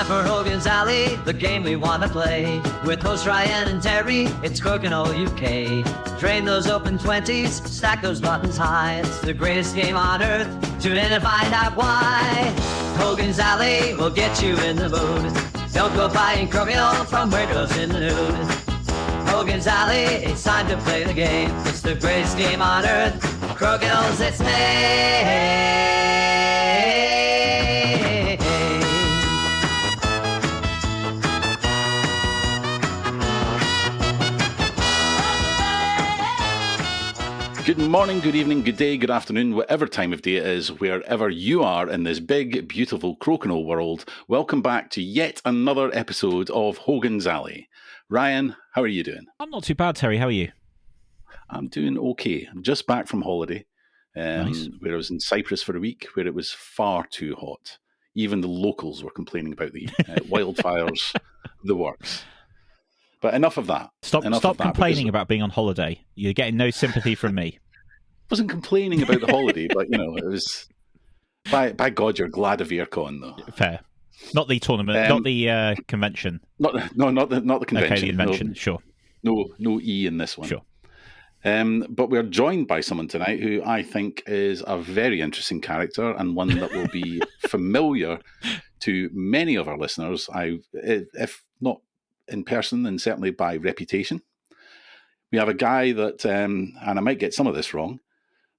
for Hogan's Alley, the game we want to play. With hosts Ryan and Terry, it's Crokinole UK. Drain those open 20s, stack those buttons high. It's the greatest game on earth. Tune in and find out why. Hogan's Alley will get you in the mood. Don't go buying Crokinole from where it goes in the nude. Hogan's Alley, it's time to play the game. It's the greatest game on earth. Crokinole's its name. Good morning, good evening, good day, good afternoon, whatever time of day it is, wherever you are in this big, beautiful Crokinole world. Welcome back to yet another episode of Hogan's Alley. Ryan, how are you doing? I'm not too bad, Terry. How are you? I'm doing okay. I'm just back from holiday, Nice. where I was in Cyprus for a week, where it was far too hot. Even the locals were complaining about the wildfires, the works. But enough of that. Stop complaining about being on holiday. You're getting no sympathy from me. I wasn't complaining about the holiday, but, it was... By God, you're glad of aircon, though. Fair. Not the tournament, not the convention. Not the convention. Okay, the convention, sure. No E in this one. Sure. But we're joined by someone tonight who I think is a very interesting character and one that will be familiar to many of our listeners, if not in person, and certainly by reputation. We have a guy that, and I might get some of this wrong,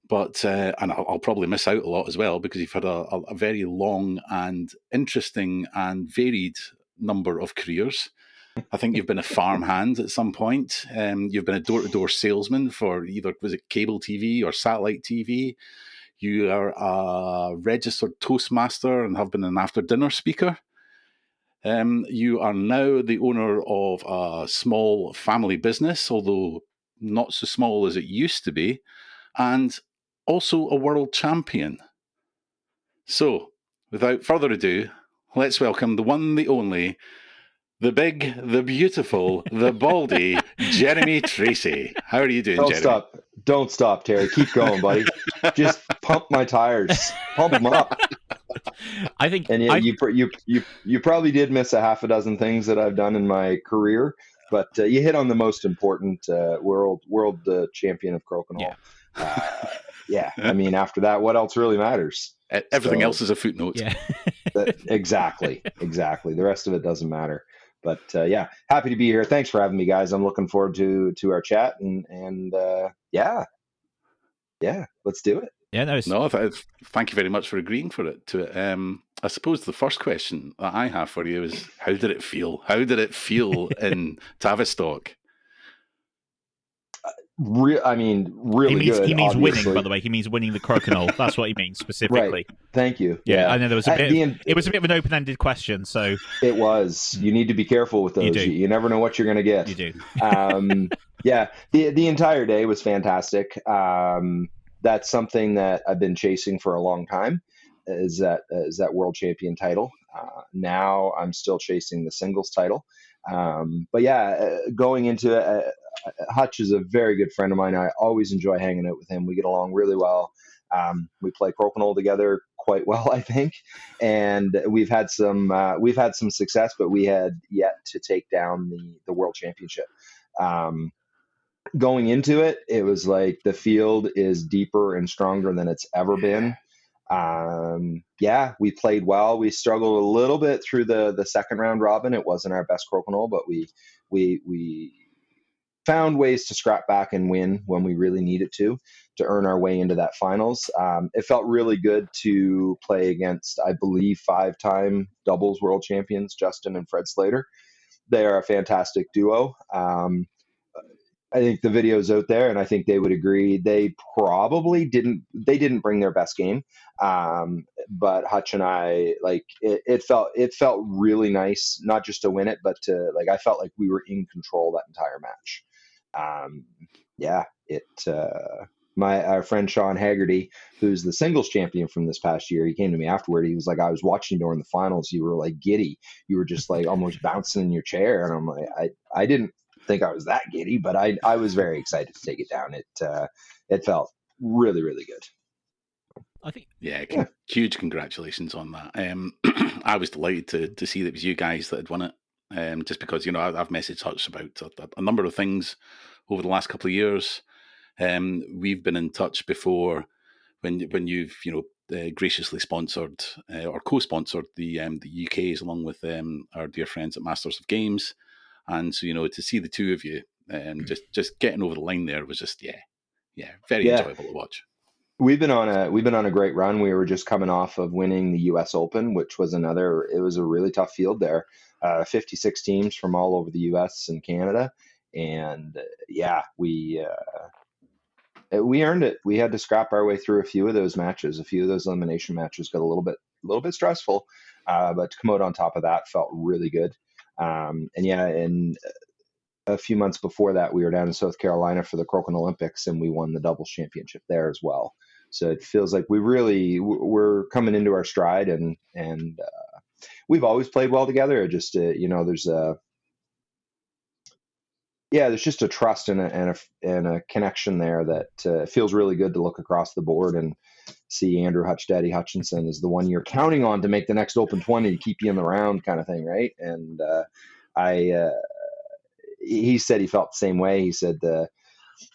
but and I'll probably miss out a lot as well, because you've had a very long and interesting and varied number of careers. I think you've been a farmhand at some point. You've been a door-to-door salesman for either, was it cable TV or satellite TV? You are a registered Toastmaster and have been an after-dinner speaker. You are now the owner of a small family business, although not so small as it used to be, and also a world champion. So, without further ado, let's welcome the one, the only, the big, the beautiful, the baldy, Jeremy Tracey. How are you doing, Jeremy? Don't stop, Terry. Keep going, buddy. Just pump my tires. Pump them up. I think, and you probably did miss a half a dozen things that I've done in my career, but you hit on the most important. World champion of Crokinole. Yeah. I mean, after that, what else really matters? Everything else is a footnote. Yeah. Exactly. The rest of it doesn't matter. But yeah, happy to be here. Thanks for having me, guys. I'm looking forward to our chat, and yeah, let's do it. Yeah, thank you very much for agreeing to it. I suppose the first question that I have for you is, how did it feel? How did it feel in Tavistock? Really good. He means obviously. winning, by the way. He means winning the Crokinole. That's what he means specifically. Right. Thank you. Yeah, I know there was it was a bit of an open-ended question, so it was. You need to be careful with those. You do. You never know what you're going to get. You do. Yeah, the entire day was fantastic. That's something that I've been chasing for a long time. Is that world champion title? Now I'm still chasing the singles title. But yeah, going into it. Hutch is a very good friend of mine. I always enjoy hanging out with him. We get along really well. We play Crokinole together quite well, I think, and we've had some success, but we had yet to take down the world championship. Going into it, it was like the field is deeper and stronger than it's ever been. Yeah, we played well. We struggled a little bit through the second round robin. It wasn't our best Crokinole, but we found ways to scrap back and win when we really needed to earn our way into that finals. It felt really good to play against, I believe, 5-time doubles world champions, Justin and Fred Slater. They are a fantastic duo. I think the video's out there, and I think they would agree. They probably didn't bring their best game. But Hutch and I, it felt really nice, not just to win it, but to, I felt like we were in control that entire match. Our friend Sean Haggerty, who's the singles champion from this past year, he came to me afterward. He was like, I was watching you during the finals. You were giddy. You were just almost bouncing in your chair. And I'm like, I didn't think I was that giddy, but I was very excited to take it down. It felt really, really good. I think. Yeah, huge congratulations on that. I was delighted to see that it was you guys that had won it. Just because, I've messaged Hutch about a number of things over the last couple of years. We've been in touch before when you've, graciously sponsored or co-sponsored the UKs along with our dear friends at Masters of Games. And so, to see the two of you just getting over the line there was just, very enjoyable to watch. We've been on a great run. We were just coming off of winning the U.S. Open, which was it was a really tough field there. 56 teams from all over the U.S. and Canada, and we earned it. We had to scrap our way through a few of those matches. A few of those elimination matches got a little bit stressful, but to come out on top of that felt really good. And a few months before that, we were down in South Carolina for the Crokinole Olympics, and we won the doubles championship there as well. So it feels like we're coming into our stride, and we've always played well together. It just there's just a trust and a connection there that feels really good to look across the board and see Andrew Hutch Daddy Hutchinson is the one you're counting on to make the next Open 20 to keep you in the round kind of thing, right? And he said he felt the same way. He said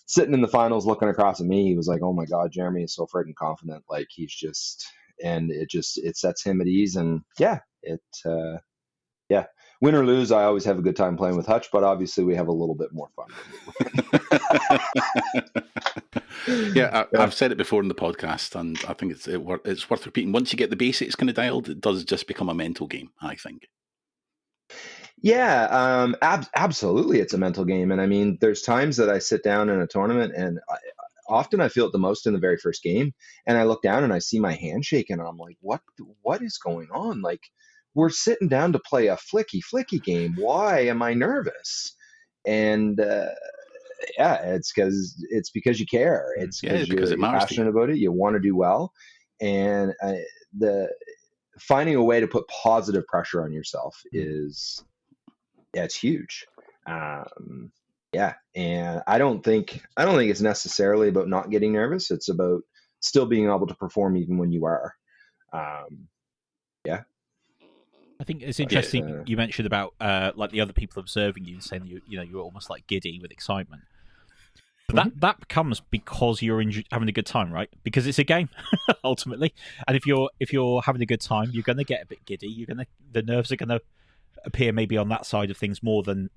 sitting in the finals looking across at me, he was like, oh my God, Jeremy is so freaking confident. Like he's just, and it sets him at ease. And win or lose, I always have a good time playing with Hutch, but obviously we have a little bit more fun. I've said it before in the podcast, and I think it's worth repeating. Once you get the basics kind of dialed, it does just become a mental game, I think. Yeah, absolutely. It's a mental game. And I mean, there's times that I sit down in a tournament and often I feel it the most in the very first game. And I look down and I see my hand shaking and I'm like, what is going on? Like, we're sitting down to play a flicky game. Why am I nervous? And it's because you care. It's because you're passionate about it. You want to do well. And finding a way to put positive pressure on yourself it's huge. And I don't think it's necessarily about not getting nervous. It's about still being able to perform even when you are. I think it's interesting you mentioned about like the other people observing you and saying you're almost like giddy with excitement. But that comes because you're having a good time, right? Because it's a game ultimately, and if you're having a good time, you're going to get a bit giddy. The nerves are going to appear maybe on that side of things more than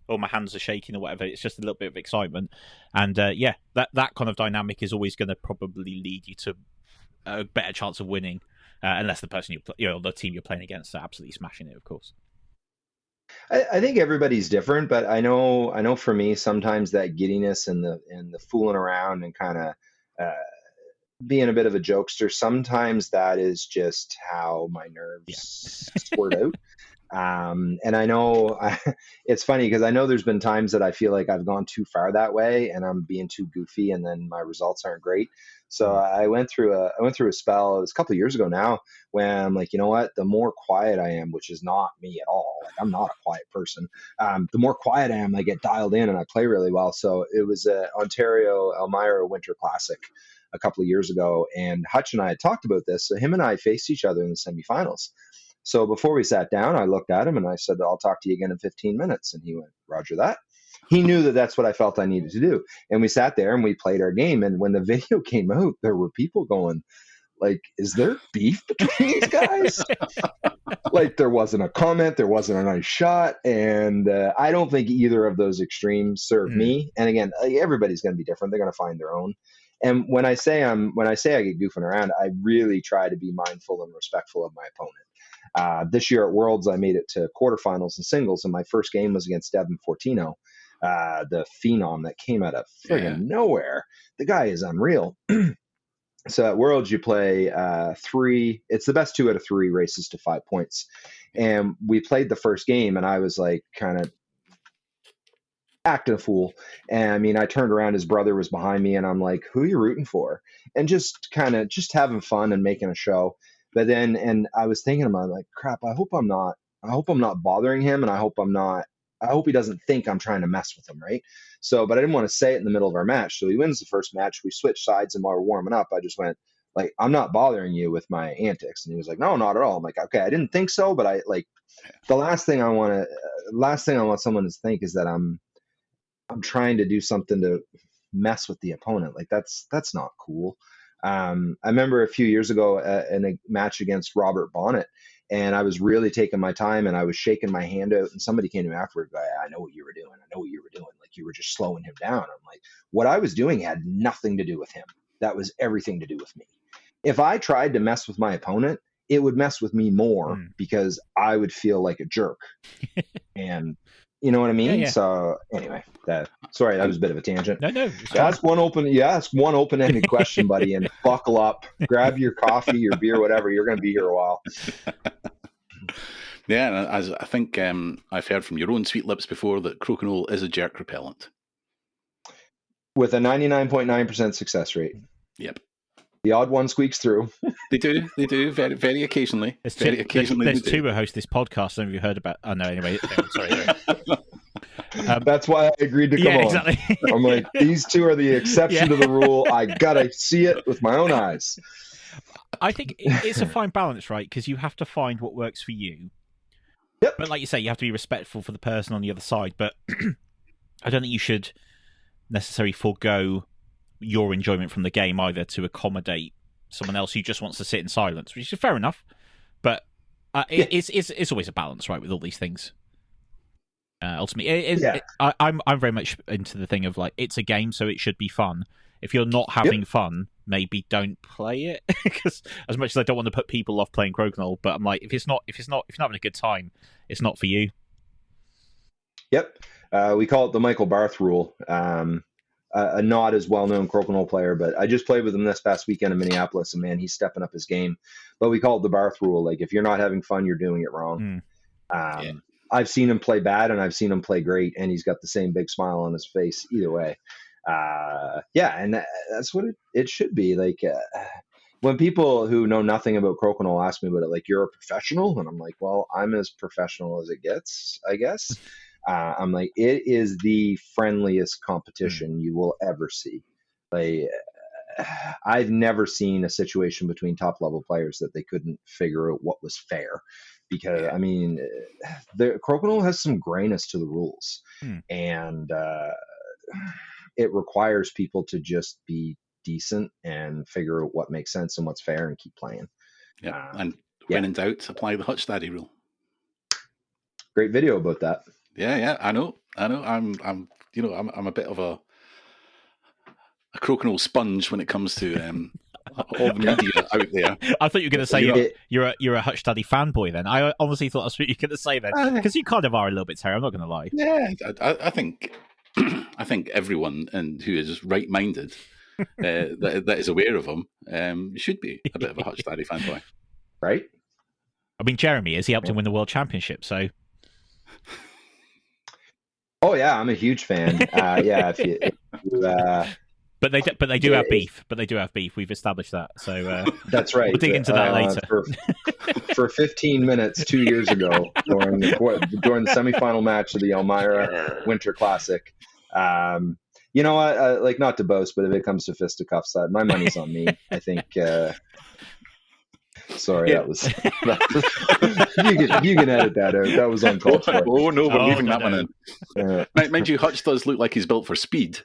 oh, my hands are shaking or whatever. It's just a little bit of excitement, and that kind of dynamic is always going to probably lead you to a better chance of winning. Unless the person the team you're playing against are absolutely smashing it, of course. I think everybody's different, but I know for me sometimes that giddiness and the fooling around and kind of being a bit of a jokester, sometimes that is just how my nerves squirt out. And I know it's funny because I know there's been times that I feel like I've gone too far that way and I'm being too goofy and then my results aren't great. So I went through a spell, it was a couple of years ago now, when I'm like, you know what, the more quiet I am, which is not me at all, like I'm not a quiet person. The more quiet I am, I get dialed in and I play really well. So it was Ontario Elmira Winter Classic a couple of years ago, and Hutch and I had talked about this. So him and I faced each other in the semifinals. So before we sat down, I looked at him and I said, I'll talk to you again in 15 minutes. And he went, Roger that. He knew that that's what I felt I needed to do. And we sat there and we played our game. And when the video came out, there were people going, like, is there beef between these guys? Like, there wasn't a comment. There wasn't a nice shot. And I don't think either of those extremes serve me. And again, everybody's going to be different. They're going to find their own. And when I say I get goofing around, I really try to be mindful and respectful of my opponent. This year at Worlds, I made it to quarterfinals and singles, and my first game was against Devin Fortino, the phenom that came out of friggin' nowhere. The guy is unreal. So at Worlds, you play three. It's the best 2 out of 3 races to 5 points. And we played the first game, and I was like kind of acting a fool. And I mean, I turned around, his brother was behind me, and I'm like, who are you rooting for? And just having fun and making a show. But then, and I was thinking about like, crap, I hope I'm not bothering him. And I hope he doesn't think I'm trying to mess with him. Right. So, but I didn't want to say it in the middle of our match. So he wins the first match. We switched sides, and while we're warming up, I just went, Like, I'm not bothering you with my antics. And he was like, no, not at all. I'm like, okay, I didn't think so, but the last thing I want someone to think is that I'm trying to do something to mess with the opponent. Like, that's not cool. I remember a few years ago in a match against Robert Bonnet, and I was really taking my time, and I was shaking my hand out, and somebody came to me afterward, going, I know what you were doing. I know what you were doing. Like, you were just slowing him down. I'm like, what I was doing had nothing to do with him. That was everything to do with me. If I tried to mess with my opponent, it would mess with me more because I would feel like a jerk. And you know what I mean? Yeah. So anyway, sorry, that was a bit of a tangent. No. You ask one open-ended question, buddy, and buckle up. Grab your coffee, your beer, whatever. You're going to be here a while. Yeah, and as I think I've heard from your own sweet lips before that Crokinole is a jerk repellent. With a 99.9% success rate. Yep. The odd one squeaks through. They do, very, very occasionally. There's Two who host this podcast. Some of you heard about. Oh no, anyway. Sorry. That's why I agreed to come on. Exactly. I'm like, these two are the exception to the rule. I gotta see it with my own eyes. I think it's a fine balance, right? Because you have to find what works for you. Yep. But like you say, you have to be respectful for the person on the other side. But I don't think you should necessarily forego your enjoyment from the game either to accommodate someone else who just wants to sit in silence, which is fair enough. But it's always a balance, right, with all these things. Ultimately, I'm very much into the thing of like, it's a game, so it should be fun. If you're not having fun, maybe don't play it. Because as much as I don't want to put people off playing Crokinole, but I'm like, if you're not having a good time, it's not for you. Yep, we call it the Michael Barth rule. A not as well-known Crokinole player, but I just played with him this past weekend in Minneapolis, and man, he's stepping up his game. But we call it the Barth rule. Like, if you're not having fun, you're doing it wrong. I've seen him play bad, and I've seen him play great, and he's got the same big smile on his face either way. And that's what it should be. Like, when people who know nothing about Crokinole ask me about it, like, you're a professional? And I'm like, well, I'm as professional as it gets, I guess. I'm like, it is the friendliest competition you will ever see. Like, I've never seen a situation between top level players that they couldn't figure out what was fair. Because I mean, the Crokinole has some grayness to the rules, and it requires people to just be decent and figure out what makes sense and what's fair and keep playing. Yeah, and when in doubt, apply the Hutch Daddy rule. Great video about that. Yeah, I know. I'm a bit of a Crokinole sponge when it comes to all the media out there. I thought you were going to say you're a Hutch Daddy fanboy. Then I honestly thought that's what you were going to say then, because you kind of are a little bit, Terry. I'm not going to lie. Yeah, I think I think everyone who is right-minded that is aware of him should be a bit of a Hutch Daddy fanboy, right? I mean, Jeremy he helped him win the World Championship, so. Oh yeah, I'm a huge fan. But they do have beef. But they do have beef. We've established that. So that's right. We'll dig into that later. For 15 minutes 2 years ago, during the semifinal match of the Elmira Winter Classic, you know what? Like, not to boast, but if it comes to fisticuffs, my money's on me. I think. Sorry, that was. You can edit that out. That was uncalled for. Oh no, we're leaving that one in. Mind you, Hutch does look like he's built for speed.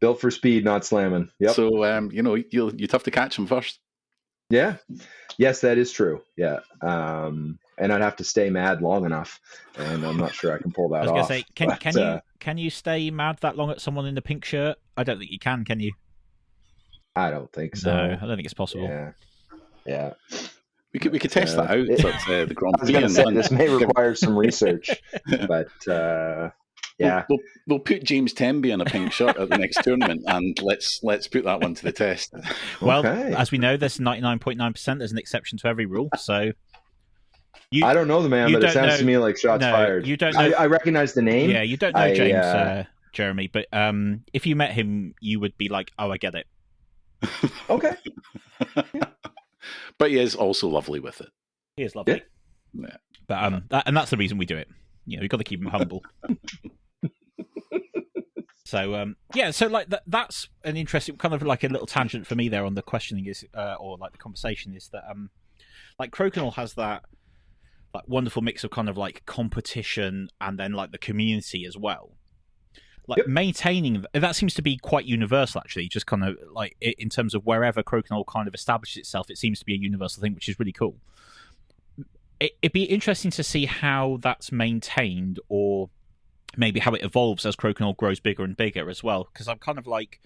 Built for speed, not slamming. Yep. So you'd have to catch him first. Yeah. Yes, that is true. Yeah. And I'd have to stay mad long enough, and I'm not sure I can pull that off. I was going to say, can you stay mad that long at someone in the pink shirt? I don't think you can you? I don't think so. No, I don't think it's possible. Yeah. We could test that out at the Grand Prix. I was going to say, this may require some research, but yeah. We'll put James Temby in a pink shirt at the next tournament, and let's put that one to the test. Well, as we know, there's 99.9%. There's an exception to every rule, so. I don't know the man, but it sounds to me like shots fired. You don't know. I recognize the name. Yeah, you don't know James, Jeremy, but if you met him, you would be like, "Oh, I get it." Okay. But he is also lovely with it. He is lovely. Yeah. But and that's the reason we do it. We've got to keep him humble. So so like that's an interesting kind of like a little tangent for me there on the questioning is or like the conversation is that like Crokinole has that like wonderful mix of kind of like competition and then like the community as well. Like maintaining that seems to be quite universal, actually. Just kind of like in terms of wherever Crokinole kind of establishes itself, it seems to be a universal thing, which is really cool. It'd be interesting to see how that's maintained, or maybe how it evolves as Crokinole grows bigger and bigger as well. Because I'm kind of like,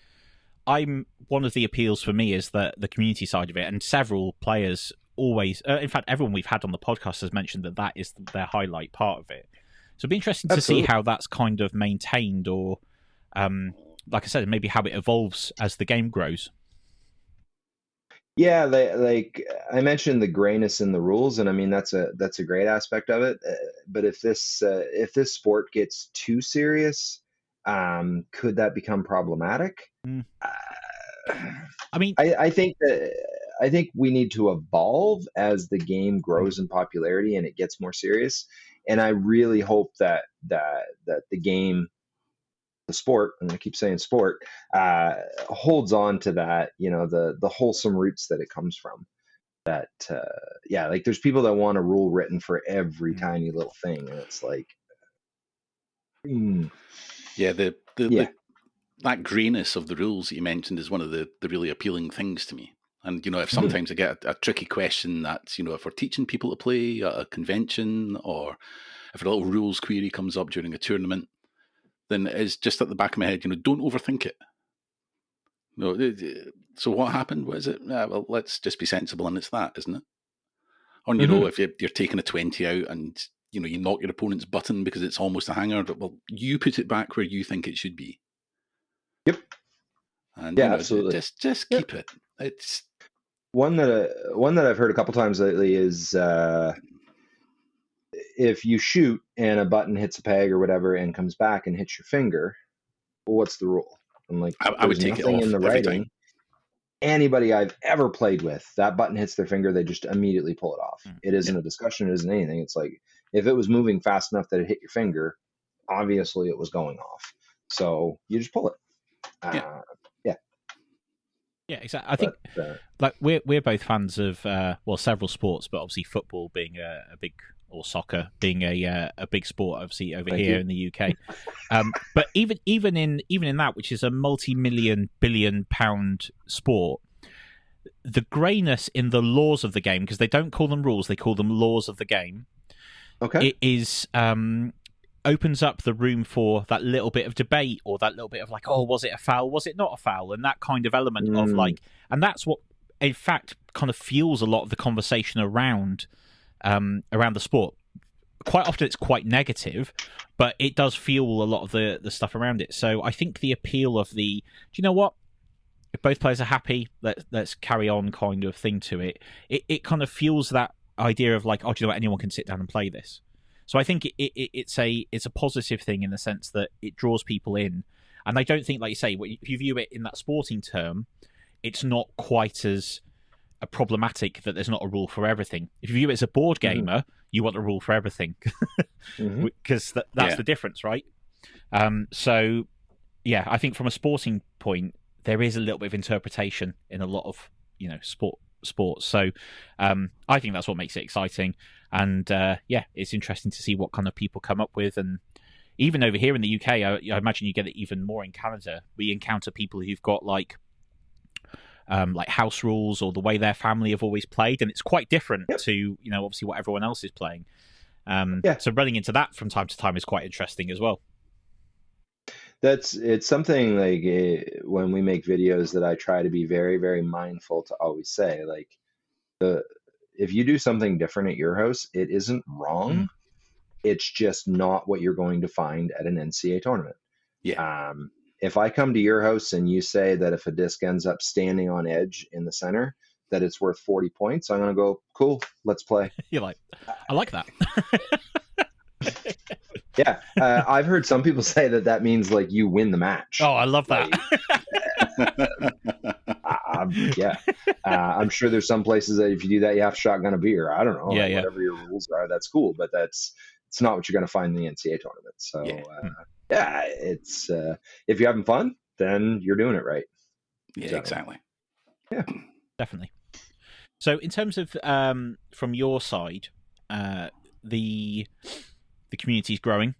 I'm one of the appeals for me is the community side of it, and several players always, in fact, everyone we've had on the podcast has mentioned that is their highlight part of it. So it'd be interesting to see how that's kind of maintained, or, like I said, maybe how it evolves as the game grows. Yeah, like I mentioned the grayness in the rules, and I mean that's a great aspect of it. But if this sport gets too serious, could that become problematic? I mean, I think we need to evolve as the game grows in popularity and it gets more serious. And I really hope that the game, the sport, and I keep saying sport, holds on to that, the wholesome roots that it comes from. That, like there's people that want a rule written for every tiny little thing, and it's like, that grayness of the rules that you mentioned is one of the really appealing things to me. And, if sometimes I get a tricky question that's, if we're teaching people to play at a convention, or if a little rules query comes up during a tournament, then it's just at the back of my head, don't overthink it. So what happened? What is it? Well, let's just be sensible, and it's that, isn't it? Or, if you're taking a 20 out and, you knock your opponent's button because it's almost a hanger, well, you put it back where you think it should be. Yep. And absolutely. Just keep it. It's one that I've heard a couple times lately is if you shoot and a button hits a peg or whatever and comes back and hits your finger, well, what's the rule? I'm like, I would take it off in the every writing. time. Anybody I've ever played with, that button hits their finger, they just immediately pull it off. It isn't a discussion. It isn't anything. It's like, if it was moving fast enough that it hit your finger, obviously it was going off. So you just pull it. Yeah, exactly. I think like we're both fans of several sports, but obviously football being a big, or soccer being a big sport, obviously over here in the UK. But even in that, which is a multi-billion-pound sport, the greyness in the laws of the game, because they don't call them rules, they call them laws of the game. Okay, it is opens up the room for that little bit of debate, or that little bit of like, oh, was it a foul? Was it not a foul? And that kind of element of like, and that's what, in fact, kind of fuels a lot of the conversation around the sport. Quite often it's quite negative, but it does fuel a lot of the stuff around it. So I think the appeal of do you know what? If both players are happy, let's carry on kind of thing to it. It kind of fuels that idea of like, oh, do you know what? Anyone can sit down and play this. So I think it's a positive thing in the sense that it draws people in, and I don't think, like you say, if you view it in that sporting term, it's not quite as problematic that there's not a rule for everything. If you view it as a board gamer, you want a rule for everything, because that's the difference, right? So yeah, I think from a sporting point, there is a little bit of interpretation in a lot of sports. So I think that's what makes it exciting. And it's interesting to see what kind of people come up with. And even over here in the UK, I imagine you get it even more in Canada. We encounter people who've got like house rules, or the way their family have always played, and it's quite different to obviously what everyone else is playing. So running into that from time to time is quite interesting as well. It's something like when we make videos that I try to be very, very mindful to always say, like, if you do something different at your house, it isn't wrong. It's just not what you're going to find at an NCAA tournament. If I come to your house and you say that if a disc ends up standing on edge in the center, that it's worth 40 points, I'm going to go, cool, let's play. You're like, I like that. Yeah. I've heard some people say that means like you win the match. Oh, I love that. I'm sure there's some places that if you do that, you have to shotgun a beer. I don't know. Whatever your rules are, that's cool. But it's not what you're going to find in the NCAA tournament. So Yeah, it's if you're having fun, then you're doing it right. Yeah, So, exactly. Yeah, Definitely. So, in terms of from your side, the community's growing.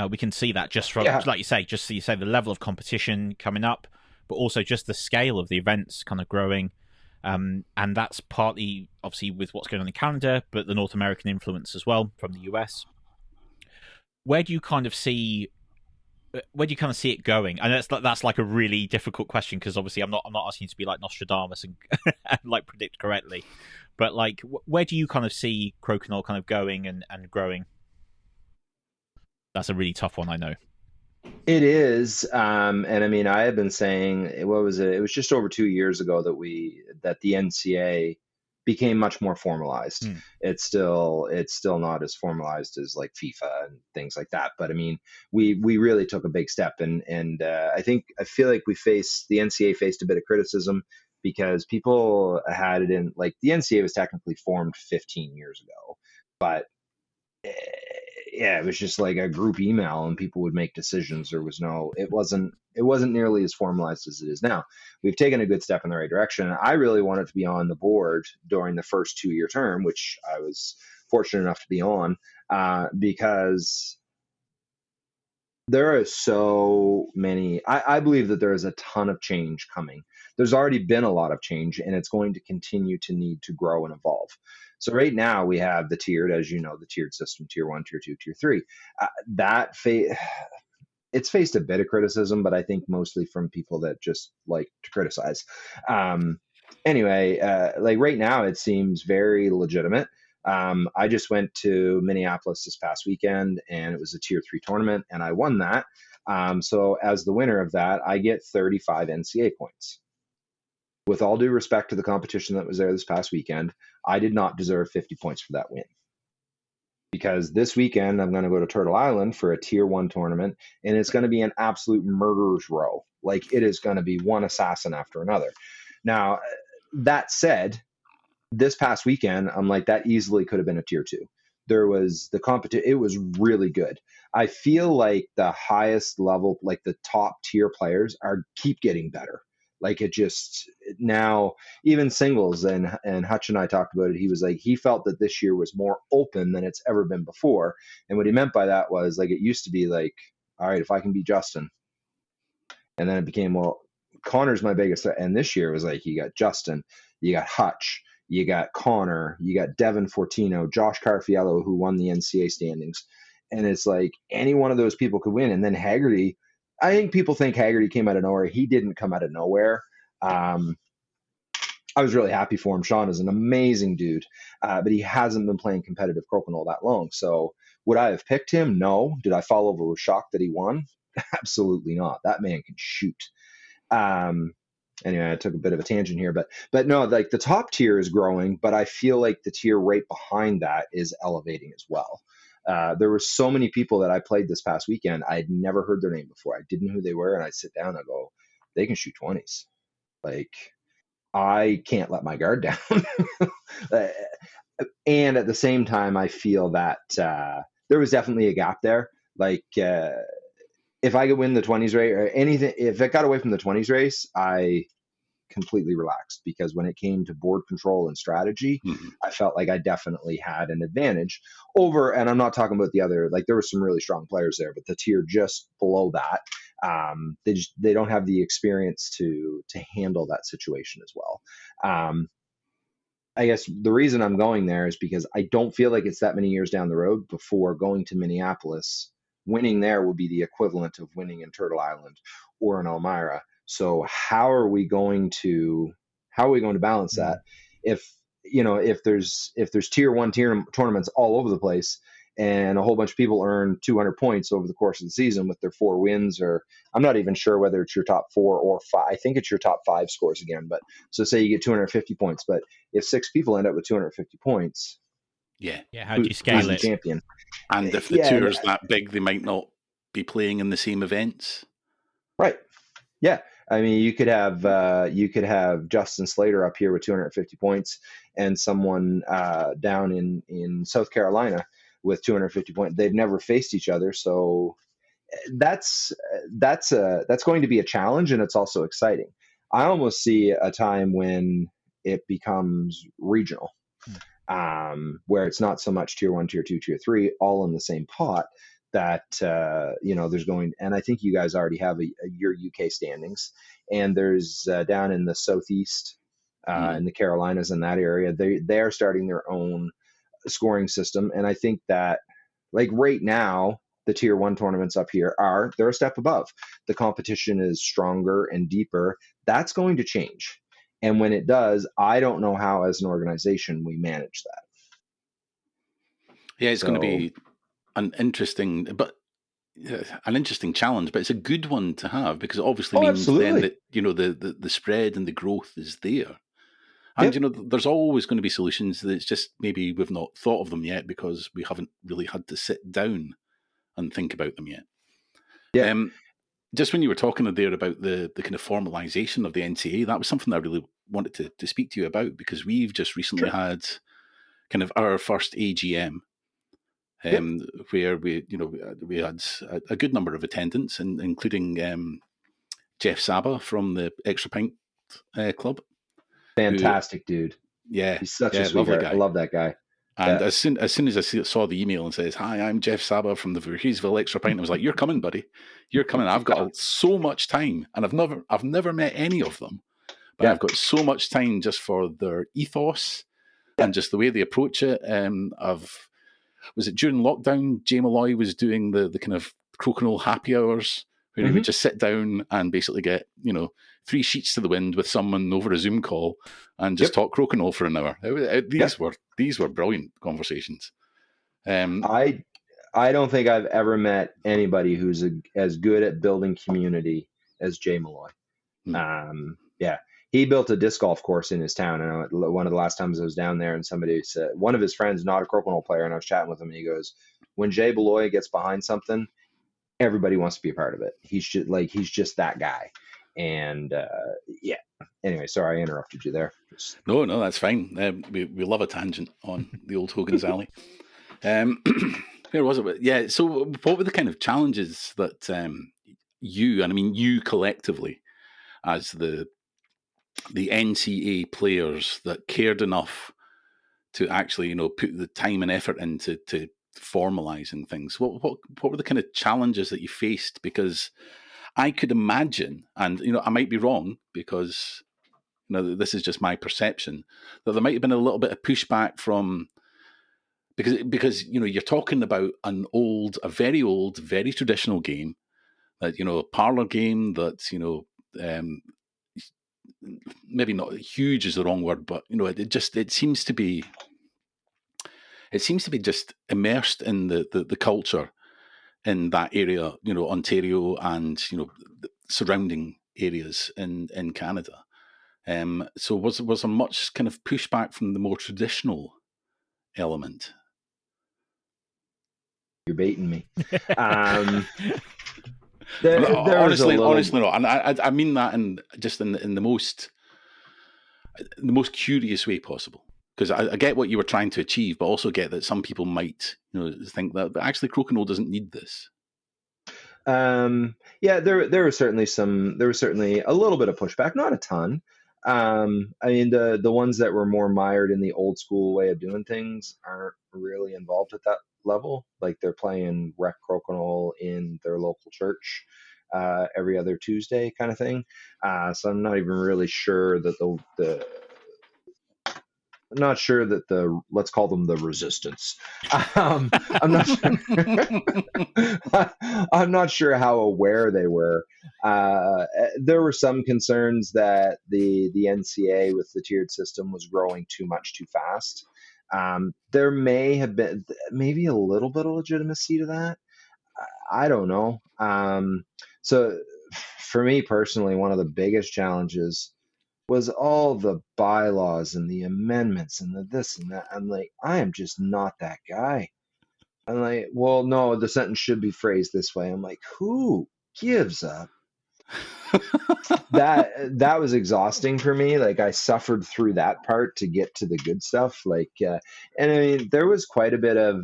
We can see that just from, yeah. like you say, the level of competition coming up, but also just the scale of the events kind of growing. And that's partly, obviously, with what's going on in Canada, but the North American influence as well from the US. Where do you kind of see it going? And that's like a really difficult question, because obviously I'm not asking you to be like Nostradamus and, and like predict correctly, but like where do you kind of see Crokinole kind of going and growing? That's a really tough one, I know. It is, and I mean, I have been saying, what was it? It was just over 2 years ago that the NCA became much more formalized. Hmm. It's still not as formalized as like FIFA and things like that. But I mean, we really took a big step, and I feel like the NCA faced a bit of criticism because people had it in, like, the NCA was technically formed 15 years ago, but eh, yeah, it was just like a group email and people would make decisions. It wasn't nearly as formalized as it is now. We've taken a good step in the right direction. I really wanted to be on the board during the first 2-year term, which I was fortunate enough to be on, because there are so many. I believe that there is a ton of change coming. There's already been a lot of change, and it's going to continue to need to grow and evolve. So right now we have the tiered, as you know, the tiered system: tier 1, tier 2, tier 3. It's faced a bit of criticism, but I think mostly from people that just like to criticize. Um, anyway, like right now, it seems very legitimate. I just went to Minneapolis this past weekend, and it was a tier 3 tournament, and I won that. So as the winner of that, I get 35 NCA points. With all due respect to the competition that was there this past weekend, I did not deserve 50 points for that win. Because this weekend I'm going to go to Turtle Island for a tier 1 tournament, and it's going to be an absolute murderer's row. Like, it is going to be one assassin after another. Now, that said, this past weekend, I'm like, that easily could have been a tier 2. There was the competition. It was really good. I feel like the highest level, like the top tier players, keep getting better. Like, it just now, even singles, and Hutch and I talked about it. He was like, he felt that this year was more open than it's ever been before. And what he meant by that was, like, it used to be like, all right, if I can beat Justin, and then it became, well, Connor's my biggest threat. And this year it was like, you got Justin, you got Hutch, you got Connor, you got Devin Fortino, Josh Carfiello, who won the NCA standings. And it's like any one of those people could win. And then Haggerty, I think people think Haggerty came out of nowhere. He didn't come out of nowhere. I was really happy for him. Sean is an amazing dude, but he hasn't been playing competitive Crokinole that long. So would I have picked him? No. Did I fall over with shock that he won? Absolutely not. That man can shoot. Anyway, I took a bit of a tangent here, but no, like, the top tier is growing, but I feel like the tier right behind that is elevating as well. There were so many people that I played this past weekend. I had never heard their name before. I didn't know who they were, and I sit down and I go, they can shoot 20s. Like, I can't let my guard down. And at the same time, I feel that there was definitely a gap there. Like, if I could win the 20s race or anything, if it got away from the 20s race, I completely relaxed, because when it came to board control and strategy, I felt like I definitely had an advantage over, and I'm not talking about the other, like, there were some really strong players there, but the tier just below that, they don't have the experience to handle that situation as well. I guess the reason I'm going there is because I don't feel like it's that many years down the road before going to Minneapolis. Winning there will be the equivalent of winning in Turtle Island or in Elmira. So how are we going to balance that? If there's tier 1 tournaments all over the place, and a whole bunch of people earn 200 points over the course of the season with their 4 wins, or I'm not even sure whether it's your top 4 or 5. I think it's your top 5 scores again. But so say you get 250 points, but if 6 people end up with 250 points, yeah, how do you scale it? Champion. And if the tour's that big, they might not be playing in the same events. Right. Yeah. I mean, you could have Justin Slater up here with 250 points, and someone down in South Carolina with 250 points. They've never faced each other, so that's going to be a challenge, and it's also exciting. I almost see a time when it becomes regional, where it's not so much tier 1, tier 2, tier 3 all in the same pot. That there's going, and I think you guys already have your UK standings, and there's down in the southeast, in the Carolinas, in that area, they are starting their own scoring system, and I think that, like, right now, the tier 1 tournaments up here they're a step above. The competition is stronger and deeper. That's going to change, and when it does, I don't know how as an organization we manage that. Yeah, it's going to be an interesting challenge, but it's a good one to have, because it obviously means absolutely. Then that the spread and the growth is there. And, Yep. There's always going to be solutions that it's just maybe we've not thought of them yet because we haven't really had to sit down and think about them yet. Yeah. Just when you were talking there about the kind of formalization of the NCA, that was something I really wanted to speak to you about, because we've just recently had kind of our first AGM, where we had a good number of attendants, including Jeff Saba from the Extra Pint Club. Fantastic dude. Yeah, he's such a sweetheart. I love that guy. And as soon as I saw the email and says, "Hi, I'm Jeff Saba from the Voorheesville Extra Pint," I was like, "You're coming, buddy. You're coming." I've got so much time, and I've never met any of them, but I've got so much time just for their ethos and just the way they approach it. Was it during lockdown? Jay Malloy was doing the kind of Crokinole happy hours, where he would just sit down and basically get 3 sheets to the wind with someone over a Zoom call and just talk Crokinole for an hour. These were brilliant conversations. I don't think I've ever met anybody who's as good at building community as Jay Malloy. He built a disc golf course in his town. And one of the last times I was down there, and somebody said, one of his friends, not a Crokinole player, and I was chatting with him, and he goes, "When Jay Malloy gets behind something, everybody wants to be a part of it. He's just that guy." And anyway, sorry I interrupted you there. No, that's fine. We love a tangent on the old Hogan's Alley. Where was it? Yeah, so what were the kind of challenges that you collectively, as the NCA players that cared enough to actually put the time and effort into formalizing things, what were the kind of challenges that you faced? Because I could imagine, and I might be wrong, because this is just my perception, that there might have been a little bit of pushback from, because you're talking about a very old, very traditional game, that a parlor game that maybe not huge is the wrong word, but it seems to be just immersed in the culture in that area, Ontario and the surrounding areas in Canada. So was there much kind of pushback from the more traditional element? You're baiting me. Honestly, no. And I mean that in the most curious way possible, because I get what you were trying to achieve, but also get that some people might think that actually Crokinole doesn't need this. There was certainly a little bit of pushback, not a ton. I mean, the ones that were more mired in the old school way of doing things aren't really involved at that level. Like, they're playing rec Crokinole in their local church every other Tuesday kind of thing. So I'm not even really sure that let's call them the resistance. I'm not sure. I'm not sure how aware they were. There were some concerns that the NCA with the tiered system was growing too much too fast. There may have been maybe a little bit of legitimacy to that. I don't know. So for me personally, one of the biggest challenges was all the bylaws and the amendments and the this and that. I'm like, I am just not that guy. I'm like, well, no, the sentence should be phrased this way. I'm like, who gives up? That was exhausting for me. Like, I suffered through that part to get to the good stuff. Like, and I mean, there was quite a bit of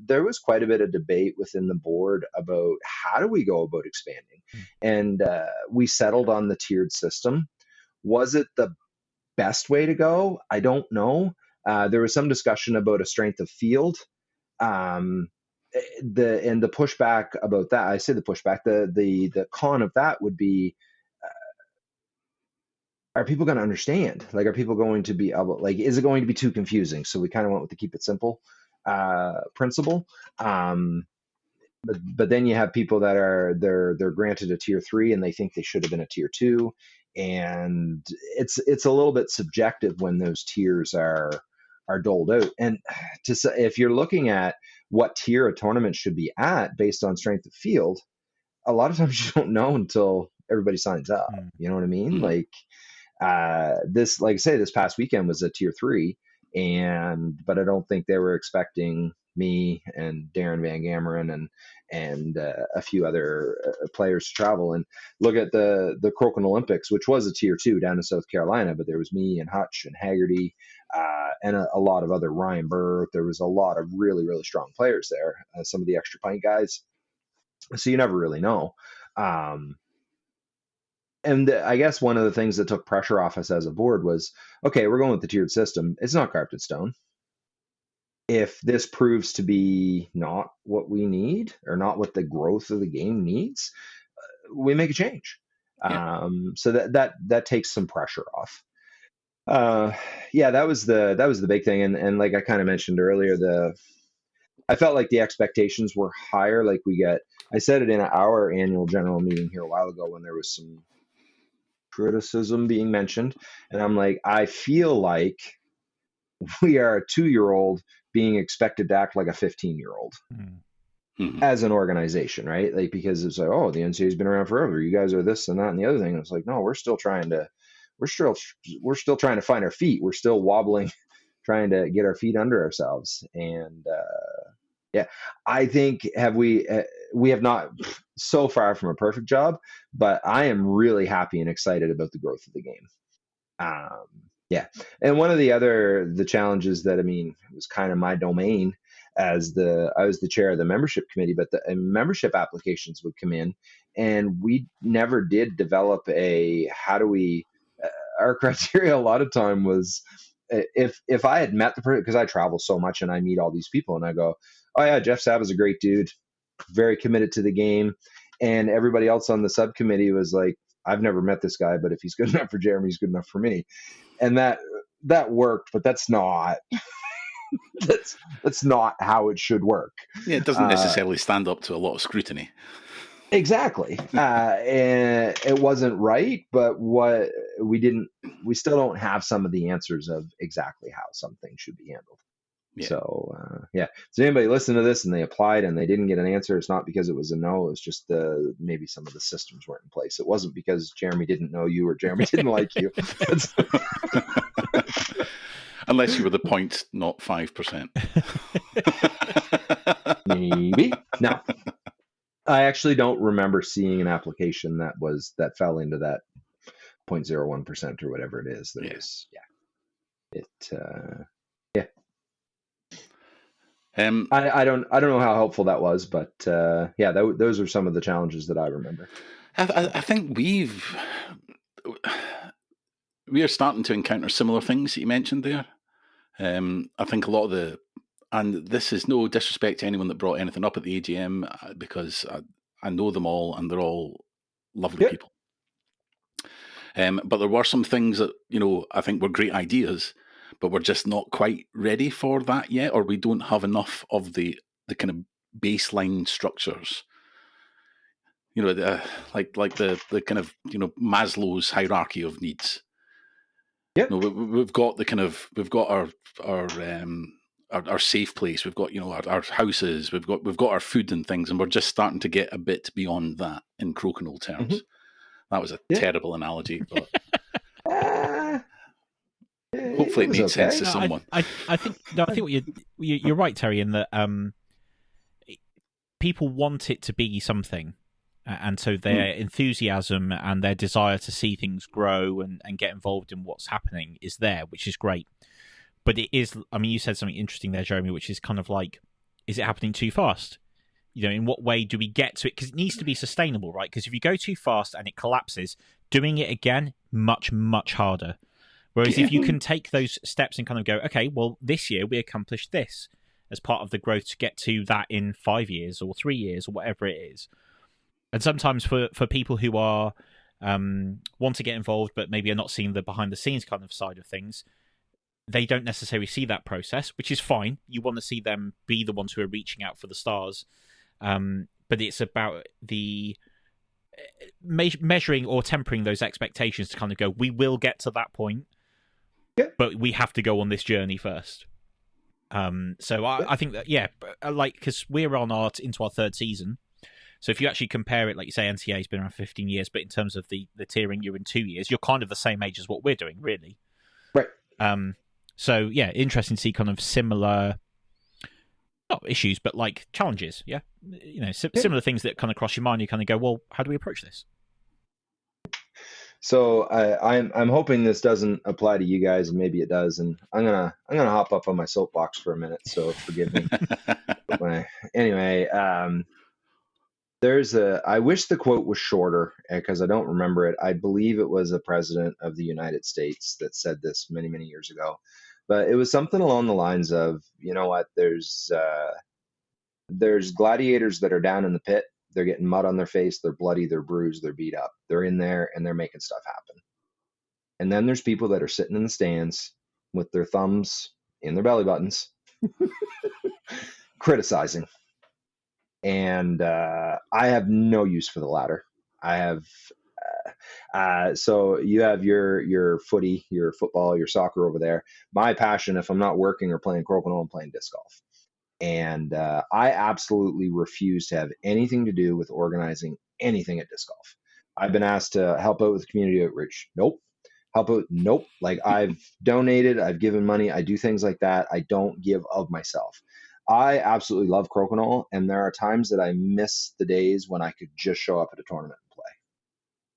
there was quite a bit of debate within the board about how do we go about expanding, and we settled on the tiered system. Was it the best way to go? I don't know. There was some discussion about a strength of field. The pushback about that, I say the pushback, the con of that would be, are people going to understand? Like, are people going to be able, like, is it going to be too confusing? So we kind of went with the keep it simple principle. But then you have people that are they're granted a tier 3 and they think they should have been a tier 2, and it's a little bit subjective when those tiers are doled out. And to say, if you're looking at what tier a tournament should be at based on strength of field, a lot of times you don't know until everybody signs up. You know what I mean? Like this, like I say, this past weekend was a tier 3, but I don't think they were expecting me and Darren Van Gameren and a few other players to travel. And look at the Crokinole Olympics, which was a tier 2 down in South Carolina, but there was me and Hutch and Haggerty and a lot of other, Ryan Burr. There was a lot of really, really strong players there. Some of the extra pint guys. So you never really know. And I guess one of the things that took pressure off us as a board was, okay, we're going with the tiered system. It's not carved in stone. If this proves to be not what we need or not what the growth of the game needs, we make a change. So that takes some pressure off. That was the big thing. And like I kind of mentioned earlier, I felt like the expectations were higher. Like I said it in our annual general meeting here a while ago when there was some criticism being mentioned. And I'm like, I feel like we are a 2-year-old being expected to act like a 15-year-old as an organization, right? Like, because it's like, oh, the NCAA's been around forever. You guys are this and that and the other thing. And it's like, no, we're still trying to find our feet. We're still wobbling, trying to get our feet under ourselves. And I think we have not so far from a perfect job, but I am really happy and excited about the growth of the game. And one of the challenges that, it was kind of my domain I was the chair of the membership committee, but the membership applications would come in and we never did develop our criteria a lot of time was if I had met the person, because I travel so much and I meet all these people and I go, oh yeah, Jeff Sabb is a great dude, very committed to the game. And everybody else on the subcommittee was like, I've never met this guy, but if he's good enough for Jeremy, he's good enough for me. And that worked, but that's not that's not how it should work. Yeah, it doesn't necessarily stand up to a lot of scrutiny. Exactly. And it wasn't right, but we still don't have some of the answers of exactly how some things should be handled. Yeah. So, So anybody listen to this and they applied and they didn't get an answer, it's not because it was a no. It was just maybe some of the systems weren't in place. It wasn't because Jeremy didn't know you or Jeremy didn't like you. Unless you were the 0.05%. Maybe. No. I actually don't remember seeing an application that fell into that 0.01% or whatever it is. I don't know how helpful that was, but those are some of the challenges that I remember. I think we are starting to encounter similar things that you mentioned there. I think a lot of and this is no disrespect to anyone that brought anything up at the AGM, because I know them all and they're all lovely people. But there were some things that, I think were great ideas, but we're just not quite ready for that yet, or we don't have enough of the kind of baseline structures. Like the kind of, Maslow's hierarchy of needs. Yeah. We've got our safe place. We've got, our houses. We've got our food and things, and we're just starting to get a bit beyond that in Crokinole terms. Mm-hmm. That was a terrible analogy, but hopefully it made sense to someone. I think what you're right, Terry, in that people want it to be something. And so their enthusiasm and their desire to see things grow and get involved in what's happening is there, which is great. But it is, you said something interesting there, Jeremy, which is kind of like, is it happening too fast? In what way do we get to it? Because it needs to be sustainable, right? Because if you go too fast and it collapses, doing it again, much, much harder. Whereas if you can take those steps and kind of go, okay, well, this year we accomplished this as part of the growth to get to that in 5 years or 3 years or whatever it is. And sometimes for people who are want to get involved but maybe are not seeing the behind-the-scenes kind of side of things, they don't necessarily see that process, which is fine. You want to see them be the ones who are reaching out for the stars. But it's about the measuring or tempering those expectations to kind of go, we will get to that point, but we have to go on this journey first. So I think that, because we're into our third season. So if you actually compare it, like you say, NCA's been around 15 years, but in terms of the tiering, you're in 2 years. You're kind of the same age as what we're doing, really. Right. So yeah, interesting to see kind of similar, not issues, but like challenges. Yeah, similar things that kind of cross your mind. You kind of go, well, how do we approach this? So I'm hoping this doesn't apply to you guys, and maybe it does. And I'm gonna hop up on my soapbox for a minute. So forgive me. Anyway, I wish the quote was shorter because I don't remember it. I believe it was a president of the United States that said this many, many years ago. But it was something along the lines of, you know what, there's gladiators that are down in the pit. They're getting mud on their face. They're bloody. They're bruised. They're beat up. They're in there and they're making stuff happen. And then there's people that are sitting in the stands with their thumbs in their belly buttons, criticizing. And I have no use for the latter. I have. So you have your footy, your football, your soccer over there. My passion, if I'm not working or playing crokinole, I'm playing disc golf. And I absolutely refuse to have anything to do with organizing anything at disc golf. I've been asked to help out with community outreach. Nope. Help out. Nope. Like I've donated, I've given money. I do things like that. I don't give of myself. I absolutely love crokinole. And there are times that I miss the days when I could just show up at a tournament and play.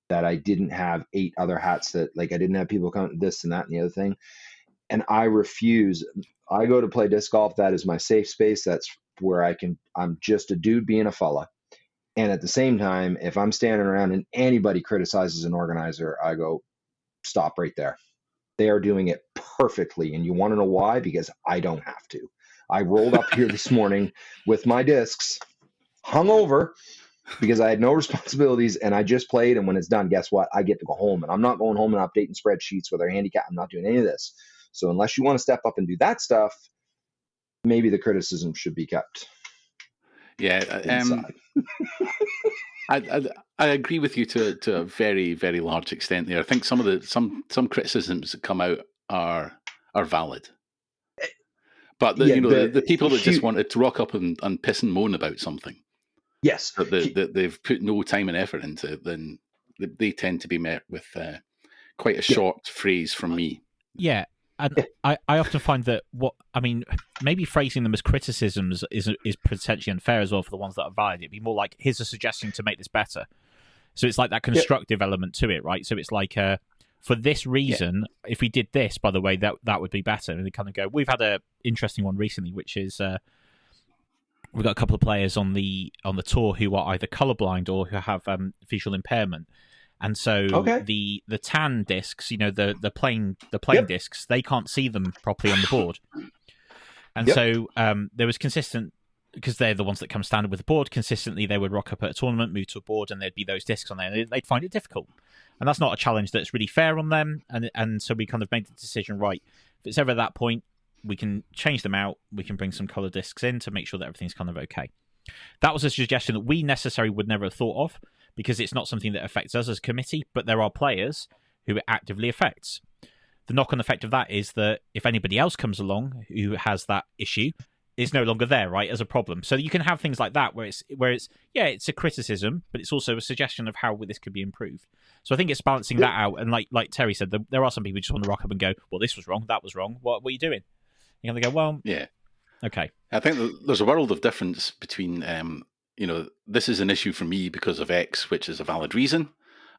That I didn't have 8 other hats that I didn't have people come this and that and the other thing. And I refuse. I go to play disc golf. That is my safe space. That's where I'm just a dude being a fella. And at the same time, if I'm standing around and anybody criticizes an organizer, I go, stop right there. They are doing it perfectly. And you want to know why? Because I don't have to. I rolled up here this morning with my discs hung over because I had no responsibilities and I just played. And when it's done, guess what? I get to go home, and I'm not going home and updating spreadsheets with our handicap. I'm not doing any of this. So unless you want to step up and do that stuff, maybe the criticism should be kept. Yeah. I agree with you to a very, very large extent there. I think some of some criticisms that come out are valid. But the people that just wanted to rock up and piss and moan about something, yes, that they've put no time and effort into, then they tend to be met with quite a short phrase from me. Yeah, and I often find that maybe phrasing them as criticisms is potentially unfair as well for the ones that are valid. It'd be more like, here's a suggestion to make this better. So it's like that constructive element to it, right? So it's like, for this reason, if we did this, by the way, that would be better. And they kind of go, we've had an interesting one recently, which is we've got a couple of players on the tour who are either colorblind or who have visual impairment. And so the tan discs, the plain discs, they can't see them properly on the board. And so there was consistent, because they're the ones that come standard with the board, consistently they would rock up at a tournament, move to a board, and there'd be those discs on there, and they'd find it difficult. And that's not a challenge that's really fair on them. And so we kind of made the decision, right, if it's ever at that point, we can change them out, we can bring some color discs in to make sure that everything's kind of okay. That was a suggestion that we necessarily would never have thought of, because it's not something that affects us as a committee, but there are players who it actively affects. The knock-on effect of that is that if anybody else comes along who has that issue, it's no longer there, right, as a problem. So you can have things like that where it's it's a criticism, but it's also a suggestion of how this could be improved. So I think it's balancing that out. And like Terry said, there are some people who just want to rock up and go, well, this was wrong, that was wrong. What are you doing? And they go, well, yeah, okay. I think there's a world of difference between, this is an issue for me because of X, which is a valid reason,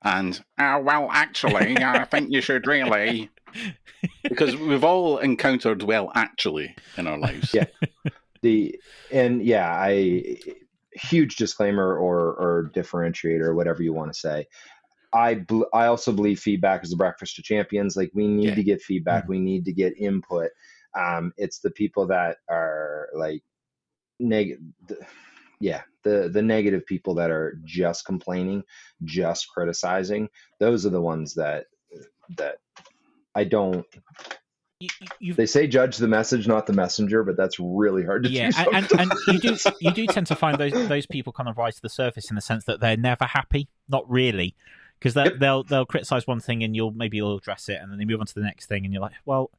and well, actually, I think you should really, because we've all encountered well, actually, in our lives. Yeah. Huge disclaimer or differentiator, whatever you want to say. I also believe feedback is the breakfast of champions. Like, we need to get feedback. We need to get input. It's the people that are like negative. The negative people that are just complaining, just criticizing. Those are the ones that I don't. They say judge the message, not the messenger, but that's really hard to do. And you do tend to find those people kind of rise to the surface in the sense that they're never happy. Not really. Because they'll criticize one thing and you'll address it, and then they move on to the next thing, and you're like, well,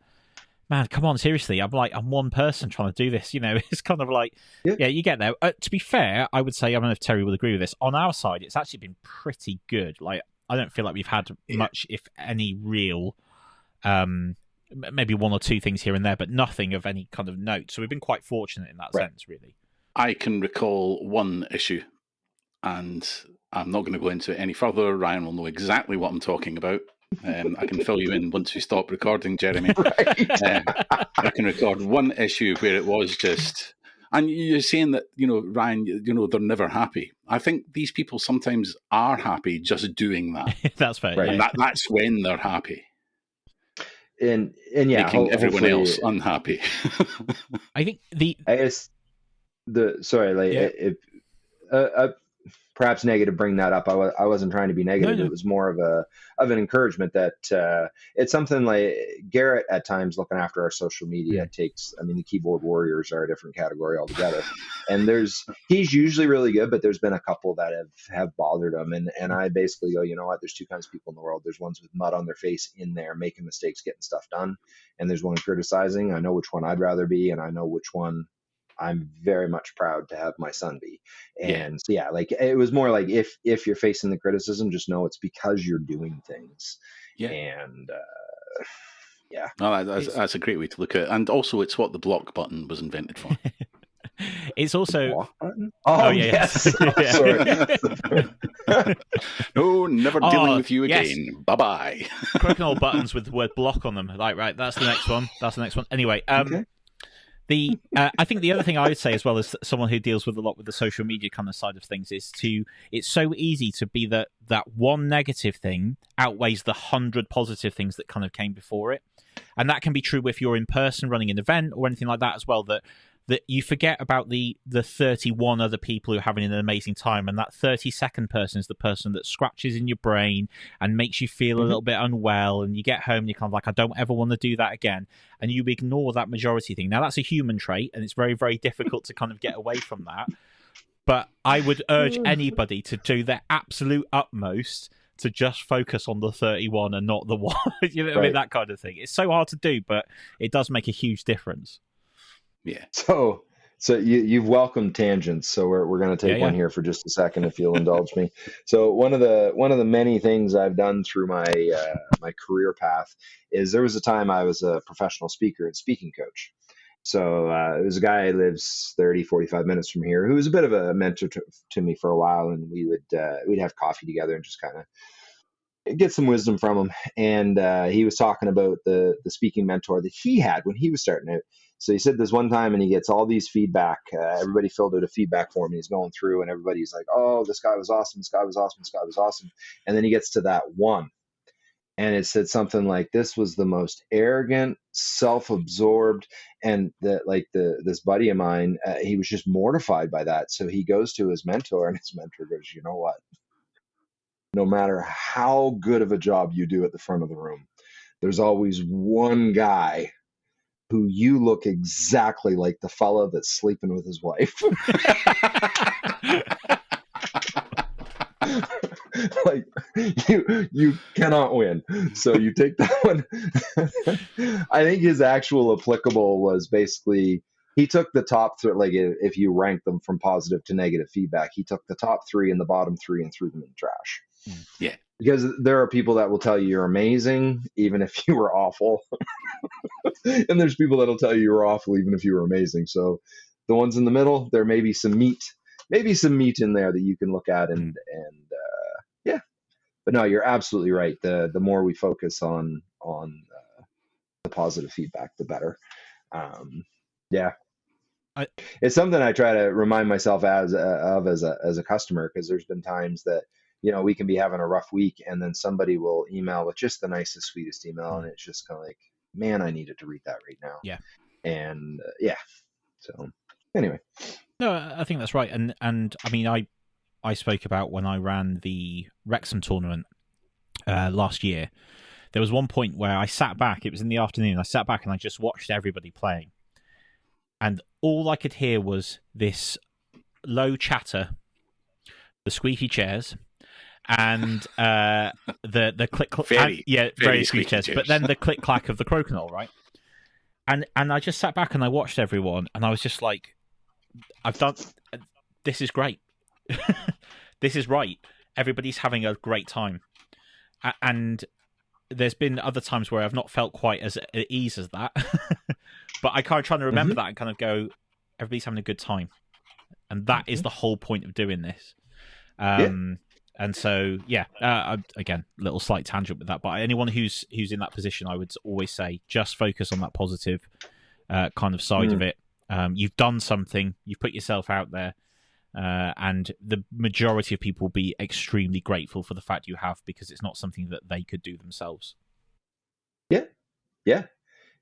man, come on, seriously. I'm one person trying to do this. It's kind of like, you get there. To be fair, I would say, I don't know if Terry would agree with this. On our side, it's actually been pretty good. Like, I don't feel like we've had much, if any, real, maybe one or two things here and there, but nothing of any kind of note. So we've been quite fortunate in that sense, really. I can recall one issue, and I'm not going to go into it any further. Ryan will know exactly what I'm talking about. I can fill you in once we stop recording, Jeremy. I can record one issue where it was just... And you're saying that, Ryan, they're never happy. I think these people sometimes are happy just doing that. That's fair. Right. Yeah. That's when they're happy. And making everyone else unhappy. I think perhaps negative bring that up. I wasn't trying to be negative. No. It was more of an encouragement that it's something like Garrett at times looking after our social media takes. I mean, the keyboard warriors are a different category altogether. And he's usually really good, but there's been a couple that have bothered him. And I basically go, you know what? There's two kinds of people in the world. There's ones with mud on their face in there, making mistakes, getting stuff done. And there's one criticizing. I know which one I'd rather be, and I know which one I'm very much proud to have my son be. And like, it was more like, if you're facing the criticism, just know it's because you're doing things. And that's a great way to look at it. And also, it's what the block button was invented for. It's also yes. Sorry. No, never dealing with you again. Bye-bye. Crokinole buttons with the word block on them. Like, right, that's the next one. Anyway, okay. I think the other thing I would say, as well as someone who deals with a lot with the social media kind of side of things, is it's so easy to be that one negative thing outweighs the 100 positive things that kind of came before it. And that can be true if you're in person running an event or anything like that as well, that you forget about the 31 other people who are having an amazing time, and that 32nd person is the person that scratches in your brain and makes you feel a little bit unwell, and you get home and you're kind of like, I don't ever want to do that again, and you ignore that majority thing. Now, that's a human trait, and it's very, very difficult to kind of get away from that, but I would urge anybody to do their absolute utmost to just focus on the 31 and not the one. I mean, that kind of thing. It's so hard to do, but it does make a huge difference. Yeah. So you've welcomed tangents. So we're going to take one here for just a second, if you'll indulge me. So one of the many things I've done through my my career path is there was a time I was a professional speaker and speaking coach. So it was a guy who lives 30, 45 minutes from here who was a bit of a mentor to me for a while, and we'd have coffee together and just kind of get some wisdom from him. And he was talking about the speaking mentor that he had when he was starting out. So he said this one time, and he gets all these feedback. Everybody filled out a feedback form, and he's going through, and everybody's like, oh, this guy was awesome, this guy was awesome, this guy was awesome. And then he gets to that one, and it said something like, this was the most arrogant, self-absorbed, and this buddy of mine, he was just mortified by that. So he goes to his mentor, and his mentor goes, you know what? No matter how good of a job you do at the front of the room, there's always one guy who you look exactly like the fella that's sleeping with his wife. Like, you cannot win. So you take that one. I think his actual applicable was basically, he took the top three, like if you rank them from positive to negative feedback, he took the top three and the bottom three and threw them in the trash. Yeah. Because there are people that will tell you you're amazing, even if you were awful. And there's people that'll tell you you're awful, even if you were amazing. So the ones in the middle, there may be some meat in there that you can look at and yeah. But no, you're absolutely right. The more we focus on the positive feedback, the better. Yeah. It's something I try to remind myself as a customer, because there's been times that, we can be having a rough week, and then somebody will email with just the nicest, sweetest email, and it's just kind of like, man, I needed to read that right now. Yeah. And so anyway. No, I think that's right. And I mean, I spoke about when I ran the Wrexham tournament last year. There was one point where I sat back. It was in the afternoon. I sat back and I just watched everybody playing, and all I could hear was this low chatter, the squeaky chairs, and the click. Very squeaky chairs. But then the click clack of the Crokinole, right? And I just sat back and I watched everyone, and I was just like, this is great. This is right. Everybody's having a great time. And there's been other times where I've not felt quite as at ease as that. But I kind of trying to remember that and kind of go, everybody's having a good time. And that is the whole point of doing this. And so, again, little slight tangent with that. But anyone who's in that position, I would always say, just focus on that positive kind of side of it. You've done something. You've put yourself out there. And the majority of people will be extremely grateful for the fact you have, because it's not something that they could do themselves. Yeah.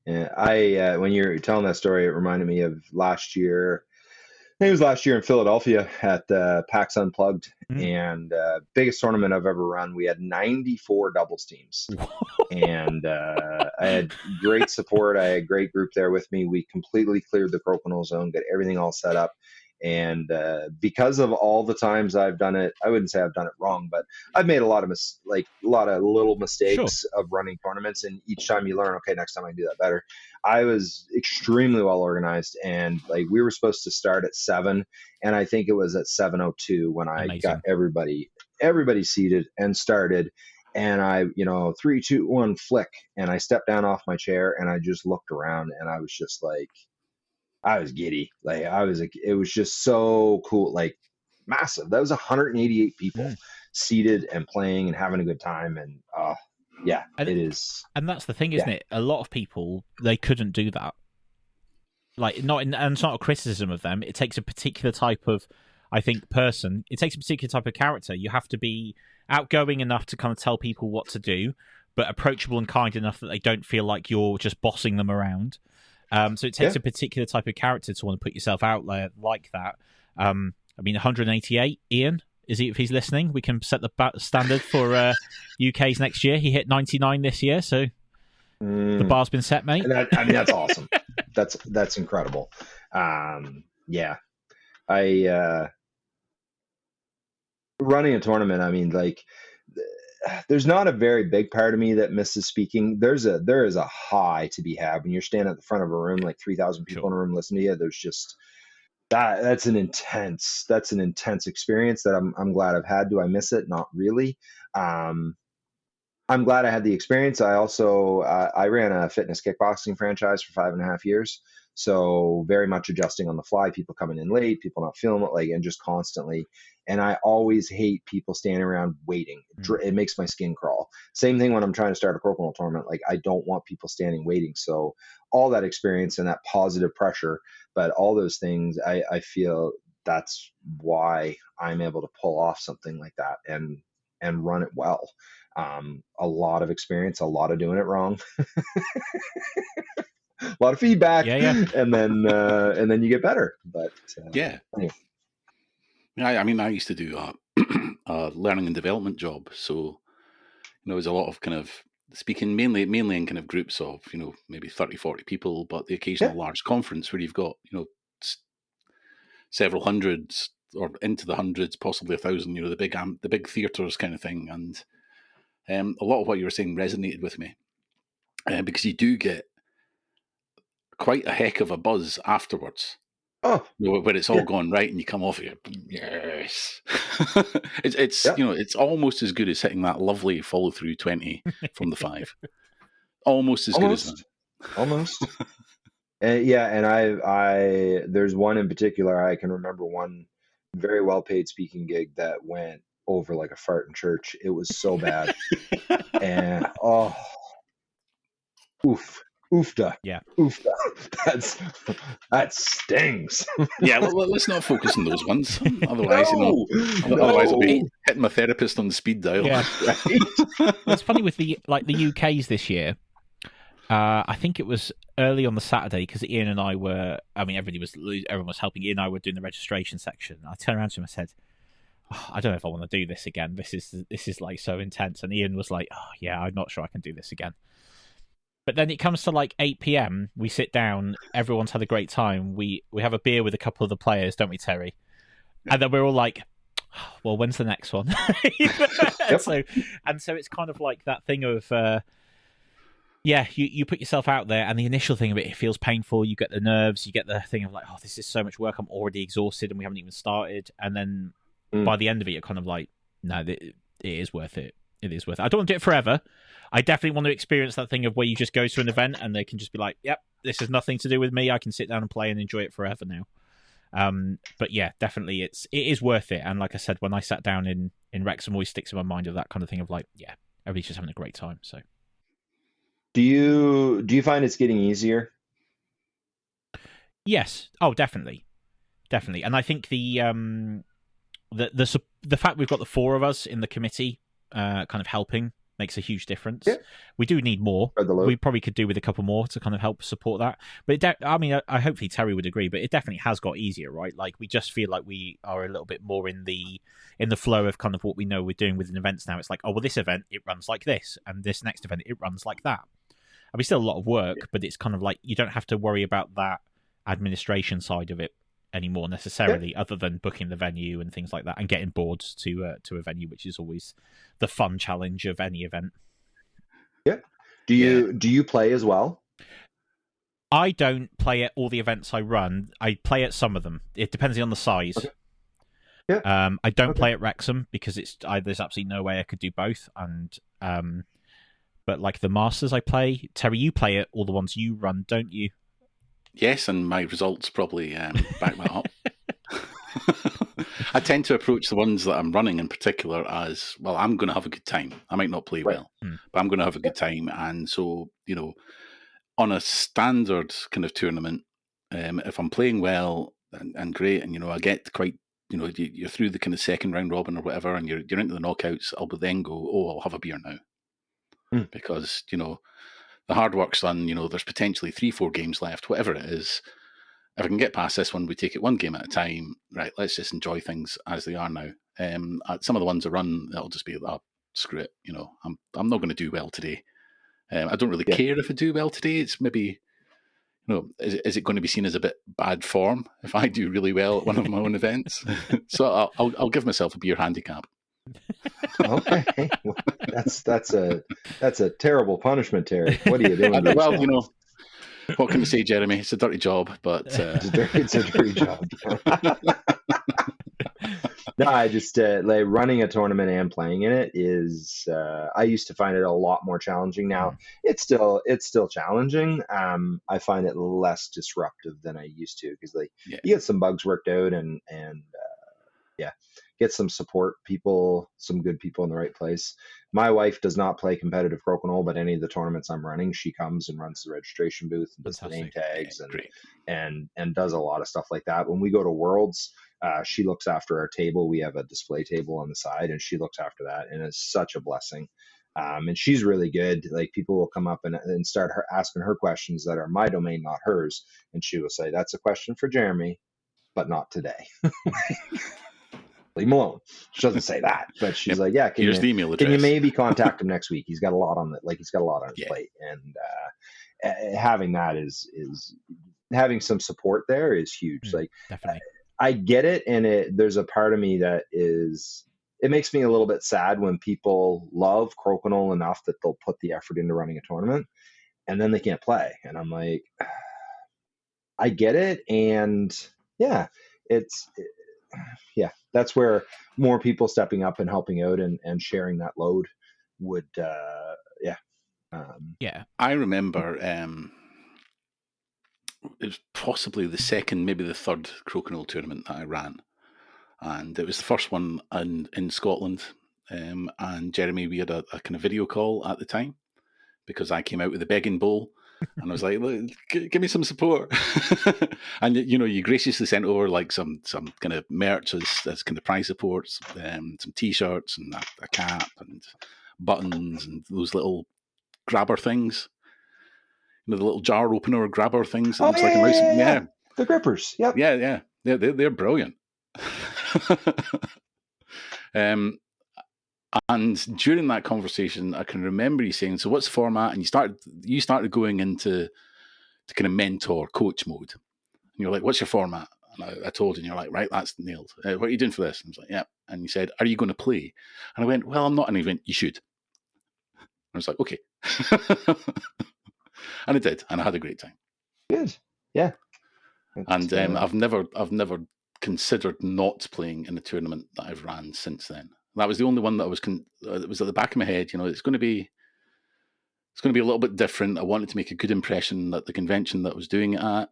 When you're telling that story, it reminded me of last year. I think it was last year in Philadelphia at PAX Unplugged, and biggest tournament I've ever run. We had 94 doubles teams, and I had great support. I had a great group there with me. We completely cleared the Crokinole zone, got everything all set up. And because of all the times I've done it, I wouldn't say I've done it wrong, but I've made a lot of little mistakes of running tournaments. And each time you learn, okay, next time I can do that better. I was extremely well organized, and we were supposed to start at 7, and I think it was at 7:02 when I got everybody seated and started. And I, 3, 2, 1, flick, and I stepped down off my chair, and I just looked around, and I was just like, I was giddy. It was just so cool, massive. That was 188 people seated and playing and having a good time. And it is. And that's the thing, isn't it? A lot of people, they couldn't do that. And it's not a criticism of them. It takes a particular type of, I think, person. It takes a particular type of character. You have to be outgoing enough to kind of tell people what to do, but approachable and kind enough that they don't feel like you're just bossing them around. So it takes a particular type of character to want to put yourself out there like that. 188, Ian, if he's listening, we can set the standard for UK's next year. He hit 99 this year, so the bar's been set, mate. That's awesome. That's incredible. Running a tournament, there's not a very big part of me that misses speaking. There is a high to be had when you're standing at the front of a room, 3,000 people in a room listening to you. There's just that's an intense experience that I'm glad I've had. Do I miss it? Not really. I'm glad I had the experience. I also I ran a fitness kickboxing franchise for 5.5 years. So very much adjusting on the fly, people coming in late, people not feeling it, and just constantly. And I always hate people standing around waiting. It makes my skin crawl. Same thing when I'm trying to start a Crokinole tournament. I don't want people standing waiting. So all that experience and that positive pressure, but all those things, I feel that's why I'm able to pull off something like that and run it well. A lot of experience, a lot of doing it wrong. A lot of feedback, and then you get better. But anyway. I used to do a learning and development job, so there was a lot of kind of speaking mainly in kind of groups of maybe 30, 40 people, but the occasional large conference where you've got several hundreds or into the hundreds, possibly 1,000. The big theaters kind of thing, and a lot of what you were saying resonated with me because you do get quite a heck of a buzz afterwards. Oh, where it's all gone right and you come off here. Yes. It's almost as good as hitting that lovely follow through 20 from the 5. Almost as good as that. Almost. And I there's one in particular, I can remember one very well paid speaking gig that went over like a fart in church. It was so bad. And oof. Oofda. Yeah. Oofda. That stings. Yeah, let's not focus on those ones. Otherwise, otherwise I'll be hitting my therapist on the speed dial. Yeah. It's funny with the UKs this year. I think it was early on the Saturday because Ian and I were. I mean, everyone was helping. Ian and I were doing the registration section. I turned around to him and said, I don't know if I want to do this again. This is like so intense. And Ian was like, oh yeah, I'm not sure I can do this again. But then it comes to like 8 p.m. We sit down. Everyone's had a great time. We have a beer with a couple of the players, don't we, Terry? And then we're all like, well, when's the next one? Yep. So it's kind of like that thing of, you put yourself out there, and the initial thing of it feels painful. You get the nerves. You get the thing of like, oh, this is so much work. I'm already exhausted, and we haven't even started. And then by the end of it, you're kind of like, no, it is worth it. It is worth it. I don't want to do it forever. I definitely want to experience that thing of where you just go to an event and they can just be like, yep, this has nothing to do with me. I can sit down and play and enjoy it forever now. But yeah, definitely it is worth it. And like I said, when I sat down in Wrexham, always sticks in my mind of that kind of thing of like, yeah, everybody's just having a great time. So Do you find it's getting easier? yes. Oh, definitely. Definitely. And I think the fact we've got the four of us in the committee kind of helping makes a huge difference. Yeah. We do need more. We probably could do with a couple more to kind of help support that. But I hopefully Terry would agree, but it definitely has got easier, right? Like we just feel like we are a little bit more in the flow of kind of what we know we're doing with events now. It's like, oh, well, this event, it runs like this, and this next event, it runs like that. I mean, still a lot of work, but it's kind of like you don't have to worry about that administration side of it anymore necessarily, other than booking the venue and things like that, and getting boards to a venue, which is always the fun challenge of any event. Yeah. Do you play as well? I don't play at all the events I run. I play at some of them. It depends on the size. Okay. Yeah. I don't play at Wrexham because there's absolutely no way I could do both. And but like the Masters, I play. Terry, you play at all the ones you run, don't you? Yes, and my results probably back that up. I tend to approach the ones that I'm running in particular as, well, I'm going to have a good time. I might not play well, but I'm going to have a good time. And so, on a standard kind of tournament, if I'm playing well and great, and, I get quite, you're through the kind of second round robin or whatever, and you're into the knockouts, I'll then go, I'll have a beer now. Because, the hard work's done, there's potentially 3-4 games left, whatever it is. If I can get past this one, we take it one game at a time. Right, let's just enjoy things as they are now. Some of the ones I run, it'll just be, screw it. I'm not going to do well today. I don't really care if I do well today. It's maybe, is it going to be seen as a bit bad form if I do really well at one of my own events? So I'll give myself a beer handicap. Okay, well, that's a terrible punishment, Terry. What are you doing? Well, what can you say, Jeremy? It's a dirty job, but it's a dirty job. No, I just like running a tournament and playing in it is. I used to find it a lot more challenging. Now it's still challenging. I find it less disruptive than I used to because you get some bugs worked out and get some support people, some good people in the right place. My wife does not play competitive Crokinole, but any of the tournaments I'm running, she comes and runs the registration booth and does the name tags and does a lot of stuff like that. When we go to Worlds, she looks after our table. We have a display table on the side, and she looks after that, and it's such a blessing. And she's really good. Like people will come up and start asking her questions that are my domain, not hers, and she will say, "That's a question for Jeremy, but not today." Leave him alone. She doesn't say that, but she's like, "Yeah, here's the email address. Can you maybe contact him next week? He's got a lot on he's got a lot on his plate." And having that is having some support there is huge. Like definitely, I get it, and there's a part of me that it makes me a little bit sad when people love Crokinole enough that they'll put the effort into running a tournament, and then they can't play. And I'm like, I get it, and that's where more people stepping up and helping out and sharing that load would, I remember it was possibly the second, maybe the third Crokinole tournament that I ran. And it was the first one in Scotland. And Jeremy, we had a kind of video call at the time because I came out with a begging bowl And I was like, "Look, give me some support." And you graciously sent over like some kind of merch as kind of prize supports, some T-shirts and a cap and buttons and those little grabber things, the little jar opener grabber things. It looks like a nice, yeah, the grippers. Yep. yeah. They're brilliant. And during that conversation, I can remember you saying, "So what's the format?" And you started going into kind of mentor coach mode. And you're like, "What's your format?" And I told you, and you're like, "Right, that's nailed. What are you doing for this?" And I was like, "Yeah." And you said, "Are you going to play?" And I went, "Well, I'm not an event. You should." And I was like, "Okay." And I did, and I had a great time. Good, yeah. And I've never considered not playing in a tournament that I've ran since then. That was the only one that that was at the back of my head. It's going to be a little bit different. I wanted to make a good impression at the convention that I was doing it at,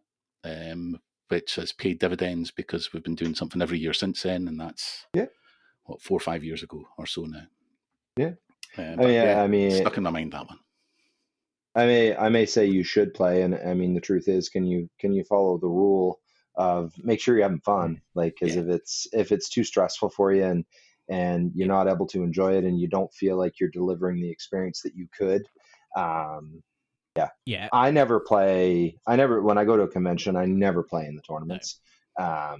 which has paid dividends because we've been doing something every year since then, and that's 4 or 5 years ago or so now. Yeah, I mean, stuck in my mind, that one. I may say you should play, and I mean the truth is, can you follow the rule of make sure you're having fun? Like, because if it's too stressful for you and you're not able to enjoy it, and you don't feel like you're delivering the experience that you could, I never play. When I go to a convention, I never play in the tournaments. I'll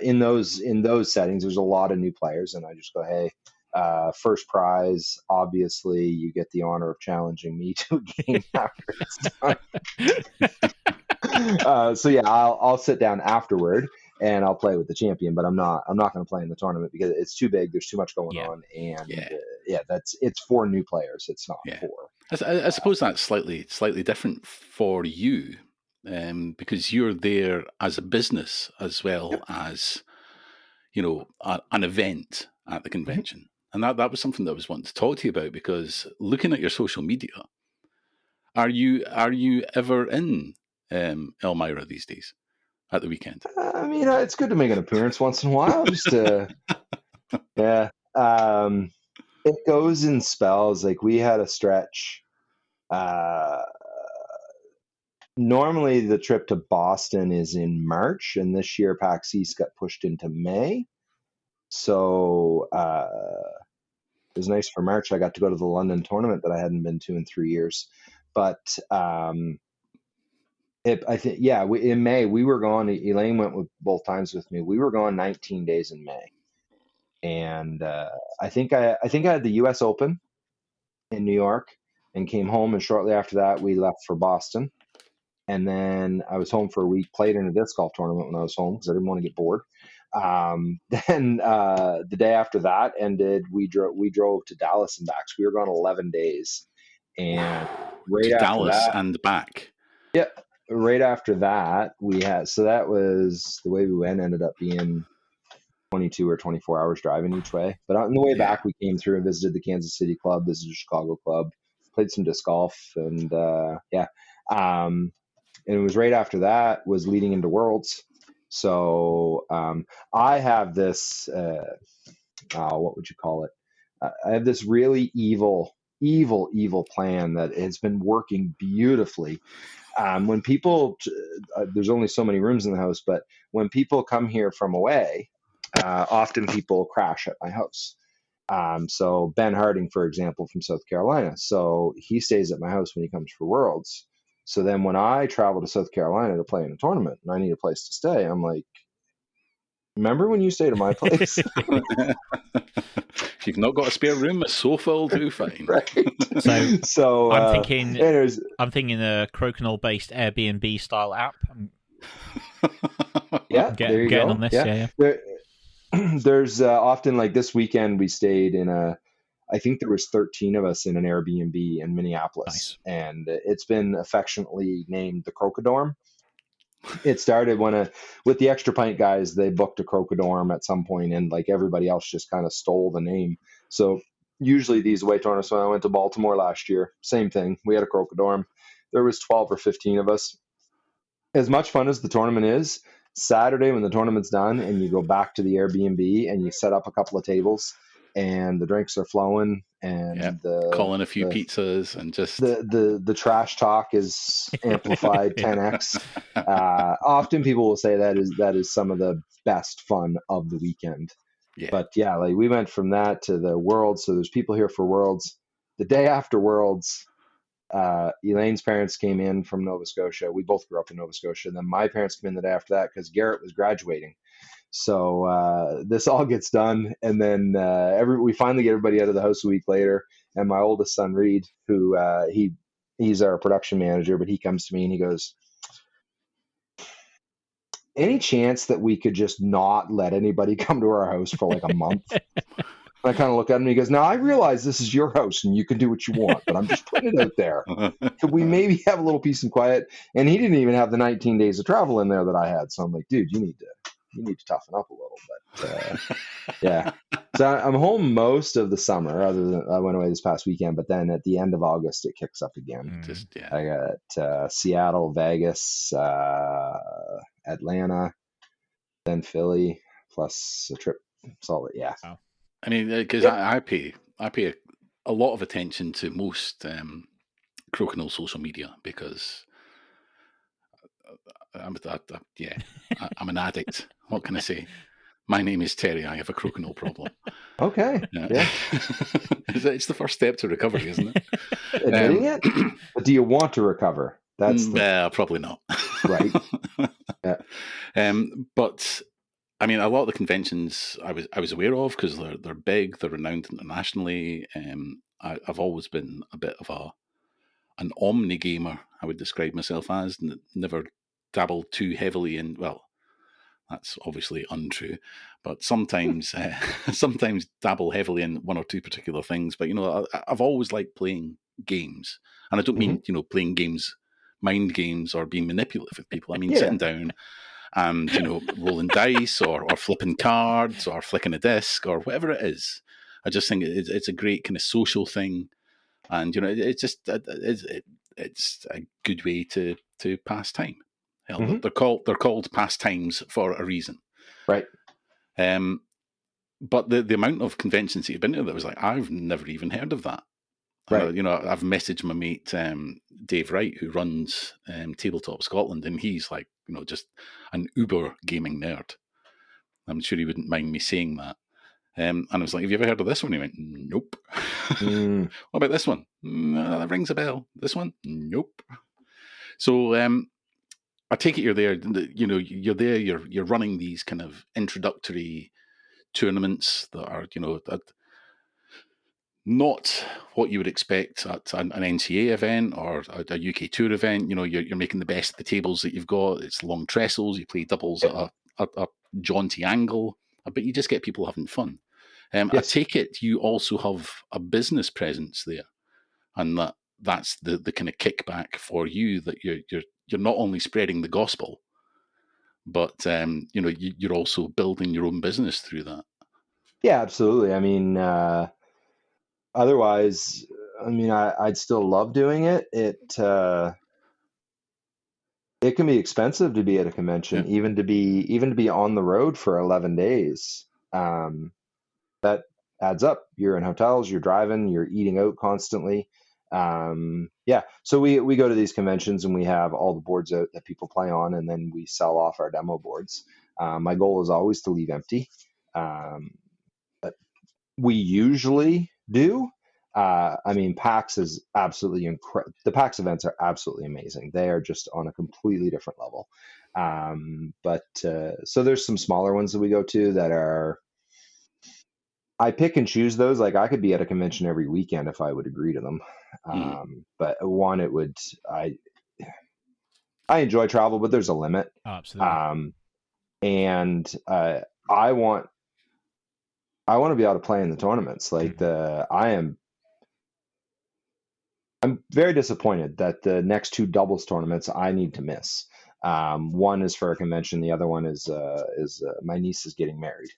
in those settings, there's a lot of new players, and I just go, hey. First prize, obviously, you get the honor of challenging me to a game after it's done. So yeah, I'll sit down afterward and I'll play with the champion, but I'm not going to play in the tournament because it's too big. There's too much going on, and it's for new players. It's not for. I suppose that's slightly different for you, because you're there as a business as well as an event at the convention. Mm-hmm. And that was something that I was wanting to talk to you about, because looking at your social media, are you ever in Elmira these days at the weekend? I mean, it's good to make an appearance once in a while. Just it goes in spells. Like, we had a stretch. Normally the trip to Boston is in March, and this year PAX East got pushed into May. So it was nice for March. I got to go to the London tournament that I hadn't been to in 3 years. But I think, in May we were gone. Elaine went with both times with me. We were gone 19 days in May, and I think I had the U.S. Open in New York and came home. And shortly after that, we left for Boston. And then I was home for a week. Played in a disc golf tournament when I was home because I didn't want to get bored. Then the day after that ended, we drove to Dallas and back. So we were gone 11 days, and right after Dallas that, and back. Yeah, right after that so that was the way we went. Ended up being 22 or 24 hours driving each way. But on the way back, we came through and visited the Kansas City club, visited the Chicago club, played some disc golf, and and it was right after that was leading into Worlds. So I have this, what would you call it? I have this really evil plan that has been working beautifully. When people, there's only so many rooms in the house, but when people come here from away, often people crash at my house. So Ben Harding, for example, from South Carolina. So he stays at my house when he comes for Worlds. So then when I travel to South Carolina to play in a tournament and I need a place to stay, I'm like, remember when you stayed at my place? If you've not got a spare room, a sofa will do fine. Right. So I'm thinking a Crokinole based Airbnb style app. There you go. On this. There's often, like this weekend, we stayed in I think there was 13 of us in an Airbnb in Minneapolis. Nice. And it's been affectionately named the Crocodorm. It started with the Extra Pint guys, they booked a Crocodorm at some point, and like everybody else just kind of stole the name. So usually these away tournaments, when I went to Baltimore last year, same thing. We had a Crocodorm. There was 12 or 15 of us. As much fun as the tournament is, Saturday when the tournament's done and you go back to the Airbnb and you set up a couple of tables, and the drinks are flowing, and calling a few pizzas and just the trash talk is amplified 10x. Often people will say that is some of the best fun of the weekend. Yeah. But yeah, like we went from that to the Worlds. So there's people here for Worlds. The day after Worlds, Elaine's parents came in from Nova Scotia. We both grew up in Nova Scotia. And then my parents came in the day after that because Garrett was graduating. So this all gets done, and then we finally get everybody out of the house a week later. And my oldest son, Reed, who he's our production manager, but he comes to me and he goes, "Any chance that we could just not let anybody come to our house for like a month?" I kind of look at him and he goes, "Now I realize this is your house and you can do what you want, but I'm just putting it out there. Could we maybe have a little peace and quiet?" And he didn't even have the 19 days of travel in there that I had. So I'm like, "Dude, you need to toughen up a little." But yeah, so I'm home most of the summer, other than I went away this past weekend. But then at the end of August, it kicks up again. I got Seattle, Vegas, Atlanta, then Philly, plus a trip. Solid, yeah. Wow. I mean, because I pay a lot of attention to most Crokinole social media because I'm an addict. What can I say? My name is Terry. I have a Crokinole problem. Okay. Yeah. It's the first step to recovery, isn't it? Admitting it? But do you want to recover? That's probably not. Right. Yeah. But I mean, a lot of the conventions I was aware of because they're big, they're renowned internationally. I've always been a bit of an omni gamer. I would describe myself as never dabbled too heavily in. Well, that's obviously untrue, but sometimes dabble heavily in one or two particular things. But I've always liked playing games, and I don't mean playing games, mind games, or being manipulative with people. I mean sitting down and rolling dice or flipping cards or flicking a disc or whatever it is. I just think it's a great kind of social thing, and it's just it's a good way to pass time. Hell, they're called pastimes for a reason, right? But the amount of conventions that you've been to, that was like, I've never even heard of that. Right. I've messaged my mate Dave Wright, who runs Tabletop Scotland, and he's like, just an uber gaming nerd. I'm sure he wouldn't mind me saying that. And I was like, "Have you ever heard of this one?" He went, "Nope." What about this one? That rings a bell. This one? Nope. So I take it you're there. You're there. You're running these kind of introductory tournaments that are, not what you would expect at an NCA event or a UK Tour event. You're making the best of the tables that you've got. It's long trestles. You play doubles at a jaunty angle, but you just get people having fun. Yes. I take it you also have a business presence there, and that's the kind of kickback for you, that you're not only spreading the gospel, but you're also building your own business through that. Yeah, absolutely. I mean, otherwise, I'd still love doing it. It can be expensive to be at a convention, even to be on the road for 11 days. That adds up. You're in hotels, you're driving, you're eating out constantly. So we go to these conventions and we have all the boards out that people play on, and then we sell off our demo boards. My goal is always to leave empty. But we usually do. PAX is absolutely incredible. The PAX events are absolutely amazing. They are just on a completely different level. So there's some smaller ones that we go to that are, I pick and choose those. Like, I could be at a convention every weekend if I would agree to them. But one, I enjoy travel, but there's a limit. Oh, absolutely. I want to be able to play in the tournaments. Like I'm very disappointed that the next two doubles tournaments I need to miss. One is for a convention. The other one is my niece is getting married.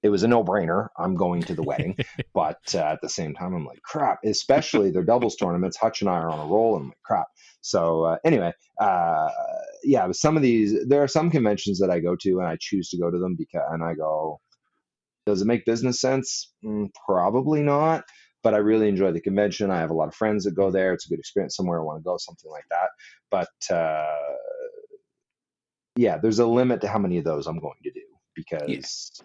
It was a no-brainer. I'm going to the wedding, but at the same time, I'm like, crap. Especially their doubles tournaments. Hutch and I are on a roll, and I'm like, crap. So some of these, there are some conventions that I go to, and I choose to go to them and I go, Does it make business sense? Probably not. But I really enjoy the convention. I have a lot of friends that go there. It's a good experience somewhere I want to go, something like that. But yeah, there's a limit to how many of those I'm going to do because it's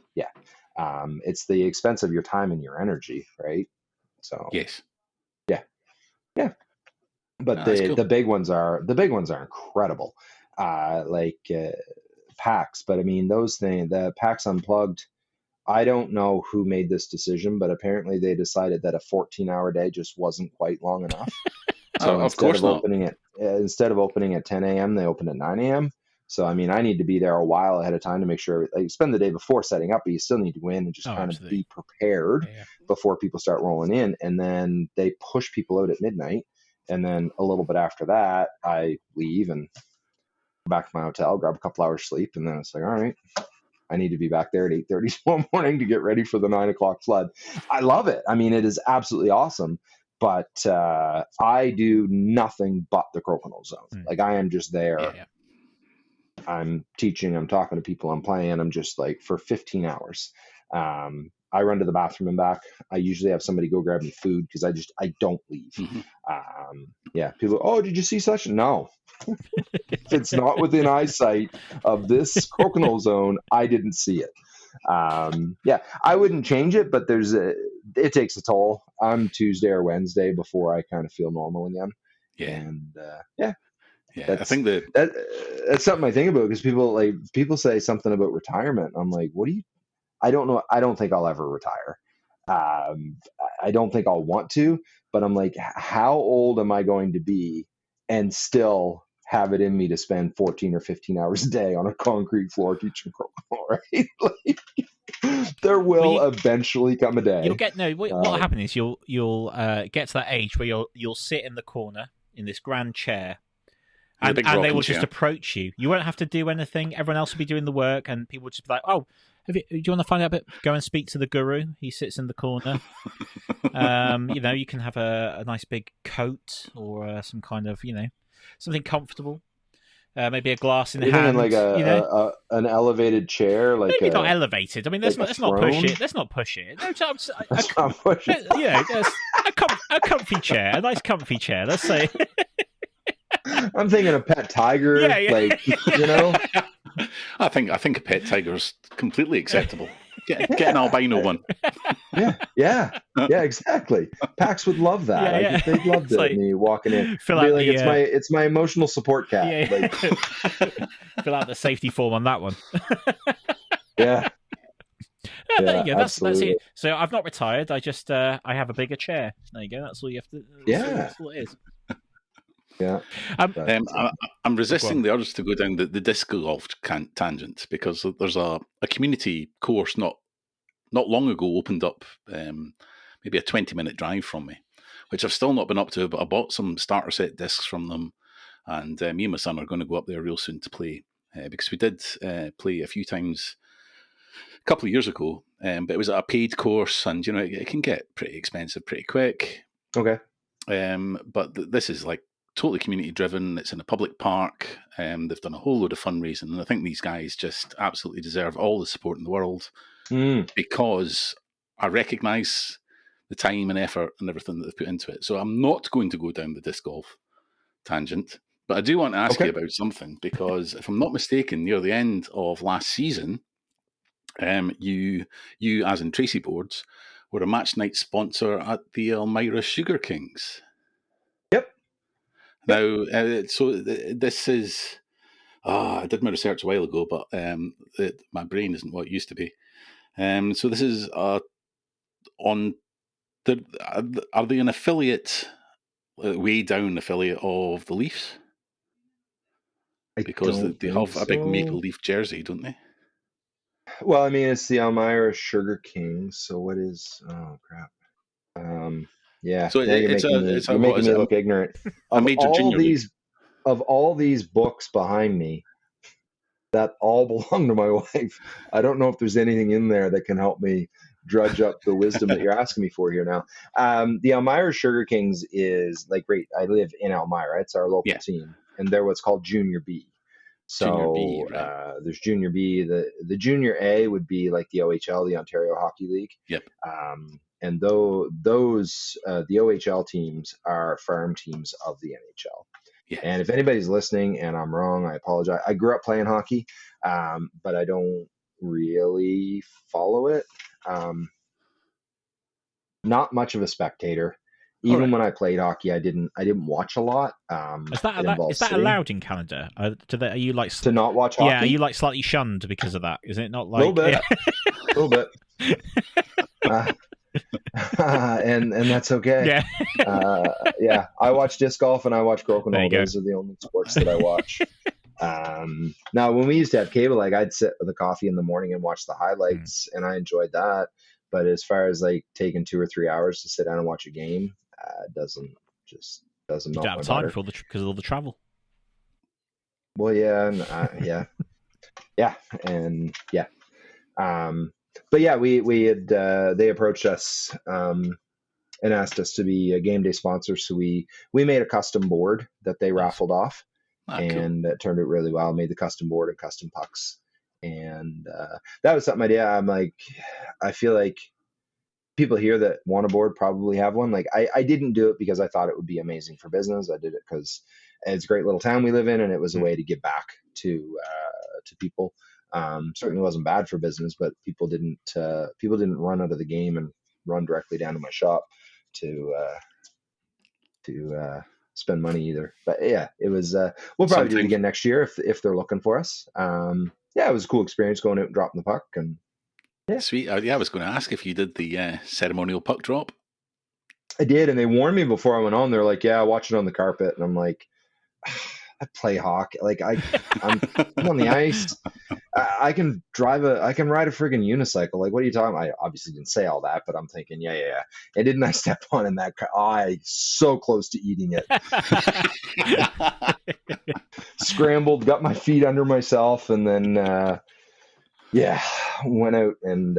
the expense of your time and your energy, right? So Yes. yeah. But the big ones are incredible. Like PAX, but I mean those things, the PAX Unplugged. I don't know who made this decision, but apparently they decided that a 14-hour day just wasn't quite long enough. So instead of opening at 10 a.m., they opened at 9 a.m. So I mean, I need to be there a while ahead of time to make sure. Like, spend the day before setting up, but you still need to go in and just kind of be prepared before people start rolling in. And then they push people out at midnight, and then a little bit after that, I leave and go back to my hotel, grab a couple hours sleep, and then it's like, all right, I need to be back there at 8:30 tomorrow morning to get ready for the 9 o'clock flood. I love it. I mean, it is absolutely awesome. But I do nothing but the Crokinole zone. Like, I am just there. Yeah. I'm teaching, I'm talking to people, I'm playing. I'm just like for 15 hours. I run to the bathroom and back. I usually have somebody go grab me food because I don't leave. Yeah. People, oh, did you see such? No. If it's not within eyesight of this Crokinole zone, I didn't see it. Yeah, I wouldn't change it, but it takes a toll. I'm Tuesday or Wednesday before I kind of feel normal again. Yeah. And I think that's something I think about because people say something about retirement. I'm like, what do you? I don't know. I don't think I'll ever retire. I don't think I'll want to, but I'm like, how old am I going to be and still have it in me to spend 14 or 15 hours a day on a concrete floor teaching Crokinole, right? Like, there will eventually come a day. You'll get what'll happen is you'll get to that age where you'll sit in the corner in this grand chair, and they will just approach you. You won't have to do anything. Everyone else will be doing the work, and people will just be like, "Oh, do you want to find out a bit? Go and speak to the guru. He sits in the corner. You can have a nice big coat or some kind of something comfortable. Maybe a glass in the hand. Like an elevated chair, like maybe not elevated. I mean, let's not push it. Let's not push it. No, a comfy chair, a nice comfy chair. Let's say. I'm thinking a pet tiger. I think a pet tiger is completely acceptable. Get an albino one. Yeah, exactly. PAX would love that. I think they'd love me walking in. It's my emotional support cat. Fill out the safety form on that one. Yeah. There you go. That's it. So I've not retired. I just I have a bigger chair. There you go. That's all you have to. That's all it is. Yeah. I'm resisting the urge to go down the disc golf tangent because there's a community course not long ago opened up, maybe a 20-minute drive from me, which I've still not been up to, but I bought some starter set discs from them, and me and my son are going to go up there real soon to play, because we did play a few times a couple of years ago, but it was a paid course, and it can get pretty expensive pretty quick. Okay. But this is like totally community driven. It's in a public park. They've done a whole load of fundraising, and I think these guys just absolutely deserve all the support in the world because I recognise the time and effort and everything that they've put into it. So I'm not going to go down the disc golf tangent, but I do want to ask you about something because if I'm not mistaken, near the end of last season, you as in Tracey Boards were a match night sponsor at the Elmira Sugar Kings. Now, so this is, I did my research a while ago, but my brain isn't what it used to be. So this is are they an affiliate, way down affiliate of the Leafs? Because they have a big maple leaf jersey, don't they? Well, I mean, it's the Elmira Sugar Kings. So what is? Oh crap. Yeah, so you're making me look ignorant. Of all these books behind me, that all belong to my wife. I don't know if there's anything in there that can help me drudge up the wisdom that you're asking me for here now. The Elmira Sugar Kings is like great. I live in Elmira. It's our local team, and they're what's called Junior B. So Junior B, right. There's Junior B. The Junior A would be like the OHL, the Ontario Hockey League. Yep. And those the OHL teams are farm teams of the NHL. Yeah. And if anybody's listening and I'm wrong, I apologize. I grew up playing hockey, but I don't really follow it. Not much of a spectator. Even when I played hockey, I didn't watch a lot. Is that allowed in Canada? Are you like to not watch hockey? Yeah, are you like slightly shunned because of that? Is it not like a little bit? Yeah. A little bit. And that's okay. Yeah. I watch disc golf and I watch Crokinole. Those are the only sports that I watch. Now, when we used to have cable, like I'd sit with a coffee in the morning and watch the highlights, and I enjoyed that. But as far as like taking 2 or 3 hours to sit down and watch a game, doesn't you melt don't have time because of all the travel. Well, yeah, and yeah. But yeah, we had they approached us and asked us to be a game day sponsor. So we made a custom board that they raffled off, and it turned out really well. Made the custom board and custom pucks, and that was something I did. I'm like, I feel like people here that want a board probably have one. Like I didn't do it because I thought it would be amazing for business. I did it because it's a great little town we live in, and it was a way to give back to people. Certainly wasn't bad for business, but people didn't run out of the game and run directly down to my shop to spend money either. But yeah, it was. We'll probably do it again next year if they're looking for us. Yeah, it was a cool experience going out and dropping the puck, and yeah, sweet. I was going to ask if you did the ceremonial puck drop. I did, and they warned me before I went on. They're like, "Yeah, watch it on the carpet," and I'm like, I play hockey. Like I'm on the ice. I can ride a friggin' unicycle. Like, what are you talking about? I obviously didn't say all that, but I'm thinking, yeah. And didn't I step on in that car? I so close to eating it. Scrambled, got my feet under myself, and then went out and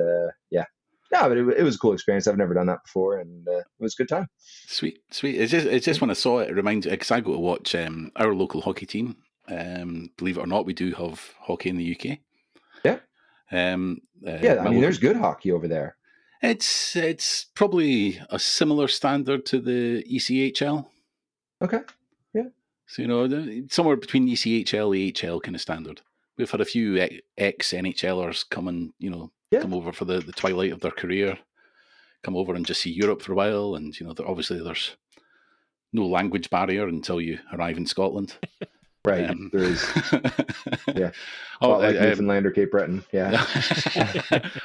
yeah. No, but it was a cool experience. I've never done that before, and it was a good time. Sweet. It's just when I saw it, it reminds me, because I go to watch our local hockey team. Believe it or not, we do have hockey in the UK. Yeah. I mean, there's good hockey over there. It's probably a similar standard to the ECHL. Okay. Yeah. So, somewhere between ECHL, AHL kind of standard. We've had a few ex-NHLers come and, come over for the twilight of their career, come over and just see Europe for a while. And, obviously there's no language barrier until you arrive in Scotland. Right. There is. Yeah. Like Newfoundland or Cape Breton. Yeah.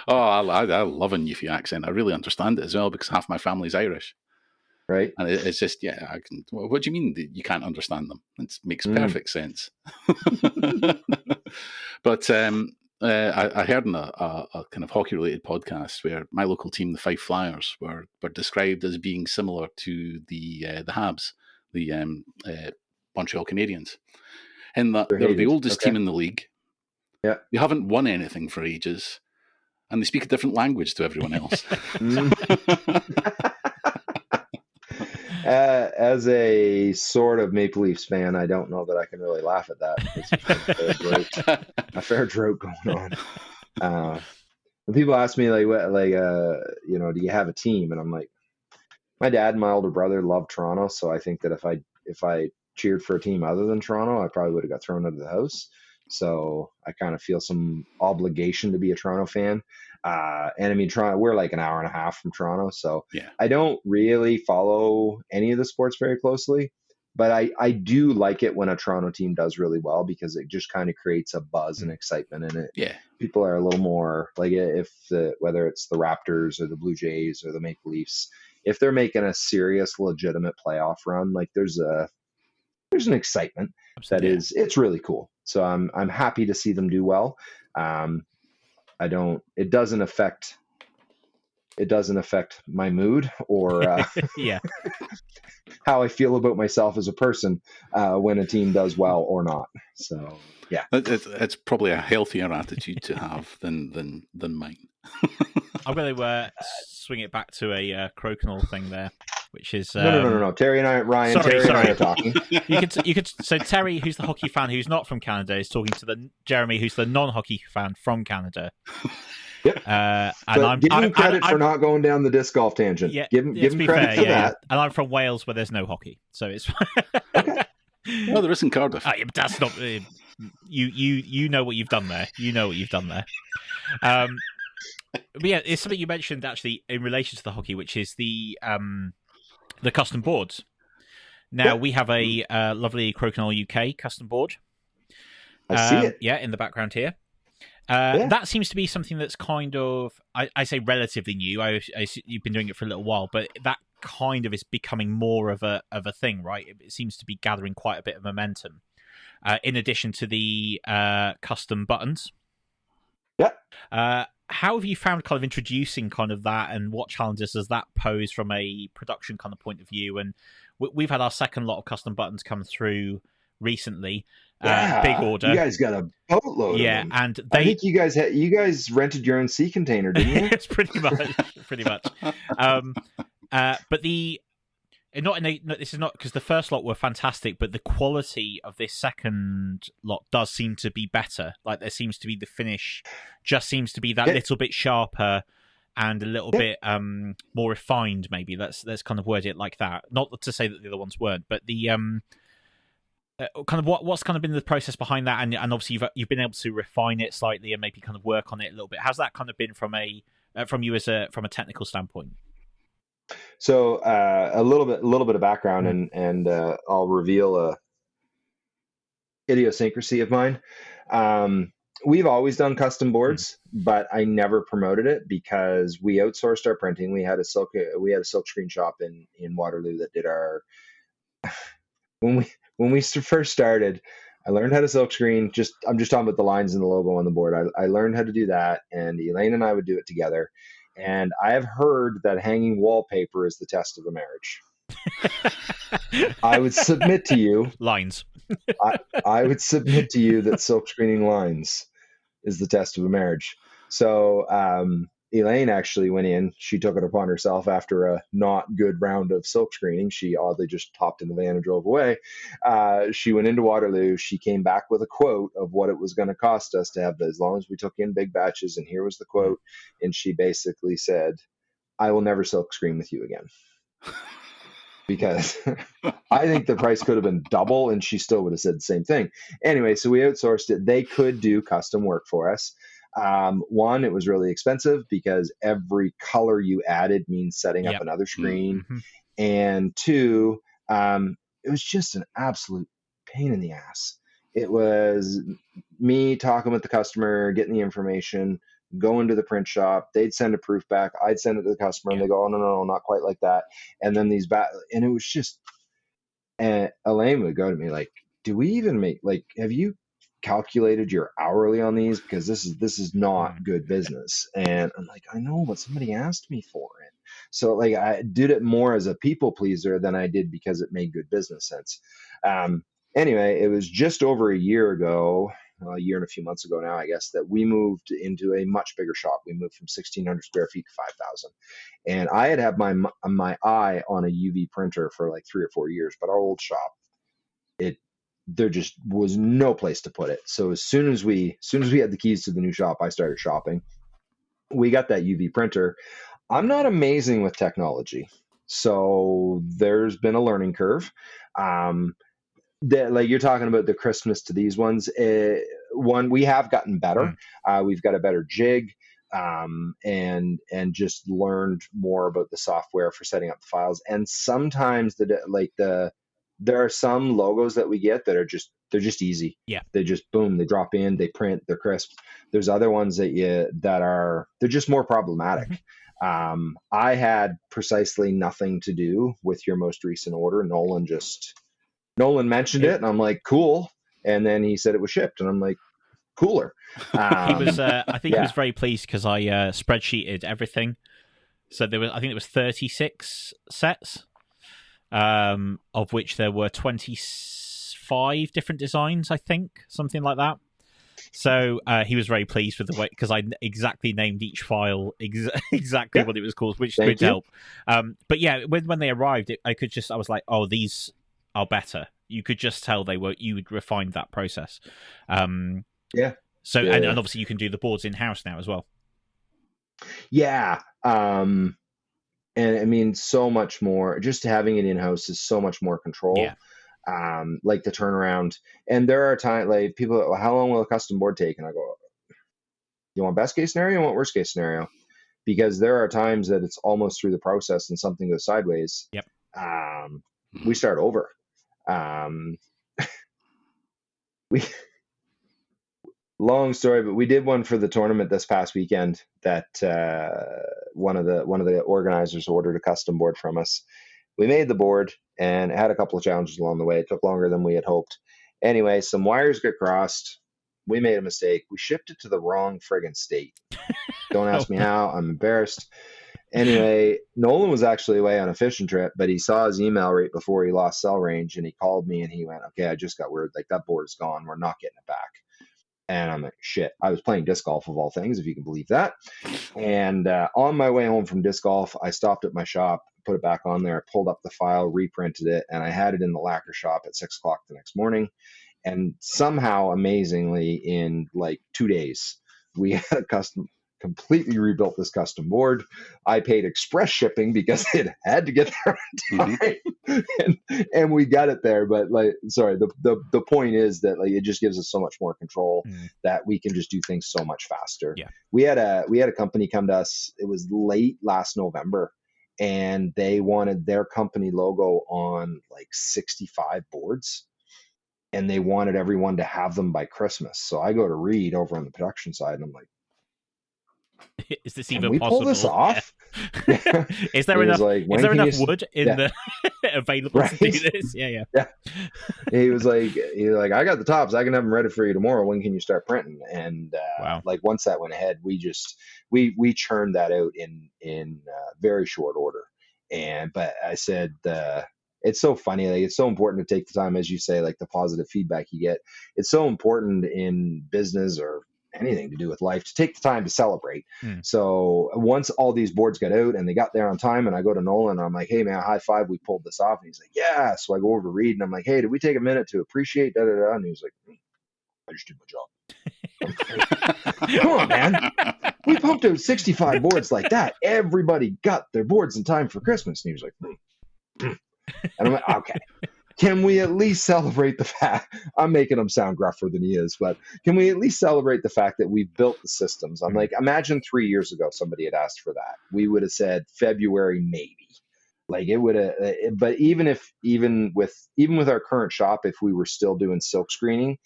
I love a Newfie accent. I really understand it as well because half my family's Irish. Right. And it's just, I can. What do you mean that you can't understand them? It makes perfect sense. But I heard in a kind of hockey-related podcast where my local team, the Fife Flyers, were described as being similar to the Habs, the Montreal Canadiens, in that they're the oldest team in the league. Yeah, they haven't won anything for ages, and they speak a different language to everyone else. As a sort of Maple Leafs fan, I don't know that I can really laugh at that. It's a fair joke going on. When people ask me do you have a team? And I'm like, my dad and my older brother love Toronto, so I think that if I cheered for a team other than Toronto, I probably would have got thrown out of the house. So I kind of feel some obligation to be a Toronto fan. And I mean, Toronto, we're like an hour and a half from Toronto. So yeah. I don't really follow any of the sports very closely, but I do like it when a Toronto team does really well because it just kind of creates a buzz and excitement in it. Yeah. People are a little more like whether it's the Raptors or the Blue Jays or the Maple Leafs, if they're making a serious, legitimate playoff run, like there's an excitement it's really cool. So I'm happy to see them do well. It doesn't affect my mood or how I feel about myself as a person when a team does well or not. So yeah, it's probably a healthier attitude to have than mine. I'm going to swing it back to a Crokinole thing there. which is no. Terry and I, Ryan, Terry and I are talking. You could. So Terry, who's the hockey fan who's not from Canada, is talking to the Jeremy, who's the non-hockey fan from Canada. Yep. And give him credit for not going down the disc golf tangent. Yeah, give him credit for that. Yeah. And I'm from Wales, where there's no hockey, so it's okay. No, there isn't Cardiff. Yeah, but that's not. You know what you've done there. You know what you've done there. But yeah, it's something you mentioned actually in relation to the hockey, which is the custom boards. Now we have a lovely Crokinole UK custom board. I see it. Yeah, in the background here. That seems to be something that's kind of, I say relatively new. You've been doing it for a little while, but that kind of is becoming more of a thing, right? It seems to be gathering quite a bit of momentum. In addition to the custom buttons. Yeah. How have you found kind of introducing kind of that, and what challenges does that pose from a production kind of point of view? And we've had our second lot of custom buttons come through recently. Big order. You guys got a boatload. Yeah, of them. and I think you guys rented your own sea container, didn't you? It's pretty much. But this is not because the first lot were fantastic, but the quality of this second lot does seem to be better. Like there seems to be the finish just seems to be that little bit sharper and a little bit more refined. Maybe let's kind of word it like that. Not to say that the other ones weren't, but the kind of what's kind of been the process behind that, and obviously you've been able to refine it slightly and maybe kind of work on it a little bit. How's that kind of been from you as from a technical standpoint? So a little bit of background, and I'll reveal a idiosyncrasy of mine. We've always done custom boards, but I never promoted it because we outsourced our printing. We had a silk screen shop in Waterloo that did our. When we first started, I learned how to silk screen. I'm just talking about the lines and the logo on the board. I learned how to do that, and Elaine and I would do it together. And I have heard that hanging wallpaper is the test of a marriage. I would submit to you lines. I would submit to you that silk screening lines is the test of a marriage. So Elaine actually went in. She took it upon herself after a not good round of silk screening. She oddly just hopped in the van and drove away. She went into Waterloo. She came back with a quote of what it was going to cost us to have as long as we took in big batches. And here was the quote. And she basically said, "I will never silk screen with you again." Because I think the price could have been double and she still would have said the same thing. Anyway, so we outsourced it. They could do custom work for us. One, it was really expensive because every color you added means setting up another screen. Mm-hmm. And two, it was just an absolute pain in the ass. It was me talking with the customer, getting the information, going to the print shop. They'd send a proof back. I'd send it to the customer and they go, "Oh, no, not quite like that." And then and it was just, and Elaine would go to me like, "Do we even have you calculated your hourly on these? Because this is not good business." And I'm like, "I know, but somebody asked me for it." So I did it more as a people pleaser than I did because it made good business sense. Anyway, it was just over a year ago, a year and a few months ago now, I guess, that we moved into a much bigger shop. We moved from 1,600 square feet to 5,000. And I had my eye on a UV printer for like 3 or 4 years, but our old shop, there just was no place to put it. So as soon as we had the keys to the new shop, I started shopping. We got that UV printer. I'm not amazing with technology, so there's been a learning curve. Like you're talking about the crispness to these ones. One, we have gotten better. We've got a better jig, and just learned more about the software for setting up the files. And sometimes there are some logos that we get that they're just easy. Yeah. They just boom, they drop in, they print, they're crisp. There's other ones they're just more problematic. Mm-hmm. I had precisely nothing to do with your most recent order. Nolan mentioned it and I'm like, cool. And then he said it was shipped and I'm like, cooler. He was, I think he was very pleased because I spreadsheeted everything. So I think it was 36 sets. Of which there were 25 different designs, I think, something like that. So he was very pleased with the way, because I exactly named each file exactly what it was called, which is good to help. But yeah, when they arrived, I was like, oh, these are better. You could just tell you would refine that process. Yeah. So and obviously you can do the boards in house now as well. Yeah. And I mean, so much more. Just having it in house is so much more control. Yeah. Like the turnaround. And there are times like people, how long will a custom board take? And I go, you want best case scenario? You want worst case scenario? Because there are times that it's almost through the process and something goes sideways. Yep. We start over. Long story, but we did one for the tournament this past weekend that one of the organizers ordered a custom board from us. We made the board and it had a couple of challenges along the way. It took longer than we had hoped. Anyway, some wires get crossed. We made a mistake. We shipped it to the wrong friggin' state. Don't ask me how. I'm embarrassed. Anyway, Nolan was actually away on a fishing trip, but he saw his email right before he lost cell range, and he called me and he went, okay, I just got word. Like, that board is gone. We're not getting it back. And I'm like, shit. I was playing disc golf of all things, if you can believe that. And on my way home from disc golf, I stopped at my shop, put it back on there, pulled up the file, reprinted it, and I had it in the lacquer shop at 6 o'clock the next morning. And somehow, amazingly, in like 2 days, we had completely rebuilt this custom board. I paid express shipping because it had to get there on time, and we got it there. But the point is that like it just gives us so much more control that we can just do things so much faster. Yeah. We had a company come to us. It was late last November, and they wanted their company logo on like 65 boards. And they wanted everyone to have them by Christmas. So I go to Reed over on the production side, and I'm like, is this can even we possible? pull this off? Yeah. Is there enough? Like, is there enough wood in the available to do this? Yeah. He was like, I got the tops. I can have them ready for you tomorrow. When can you start printing? And wow. Like once that went ahead, we churned that out in very short order. But I said, it's so funny. Like, it's so important to take the time, as you say, like the positive feedback you get. It's so important in business or anything to do with life to take the time to celebrate. So once all these boards got out and they got there on time, and I go to Nolan and I'm like, hey man, high five, we pulled this off. And he's like, yeah. So I go over to Reed and I'm like, hey, did we take a minute to appreciate da-da-da? And he was like, I just did my job. Come on, man. We pumped out 65 boards like that. Everybody got their boards in time for Christmas. And he was like, And I'm like, okay, can we at least celebrate the fact, I'm making him sound gruffer than he is, but can we at least celebrate the fact that we've built the systems? I'm like, imagine 3 years ago, somebody had asked for that. We would have said February, maybe. Like it would have, but even with our current shop, if we were still doing silk screening,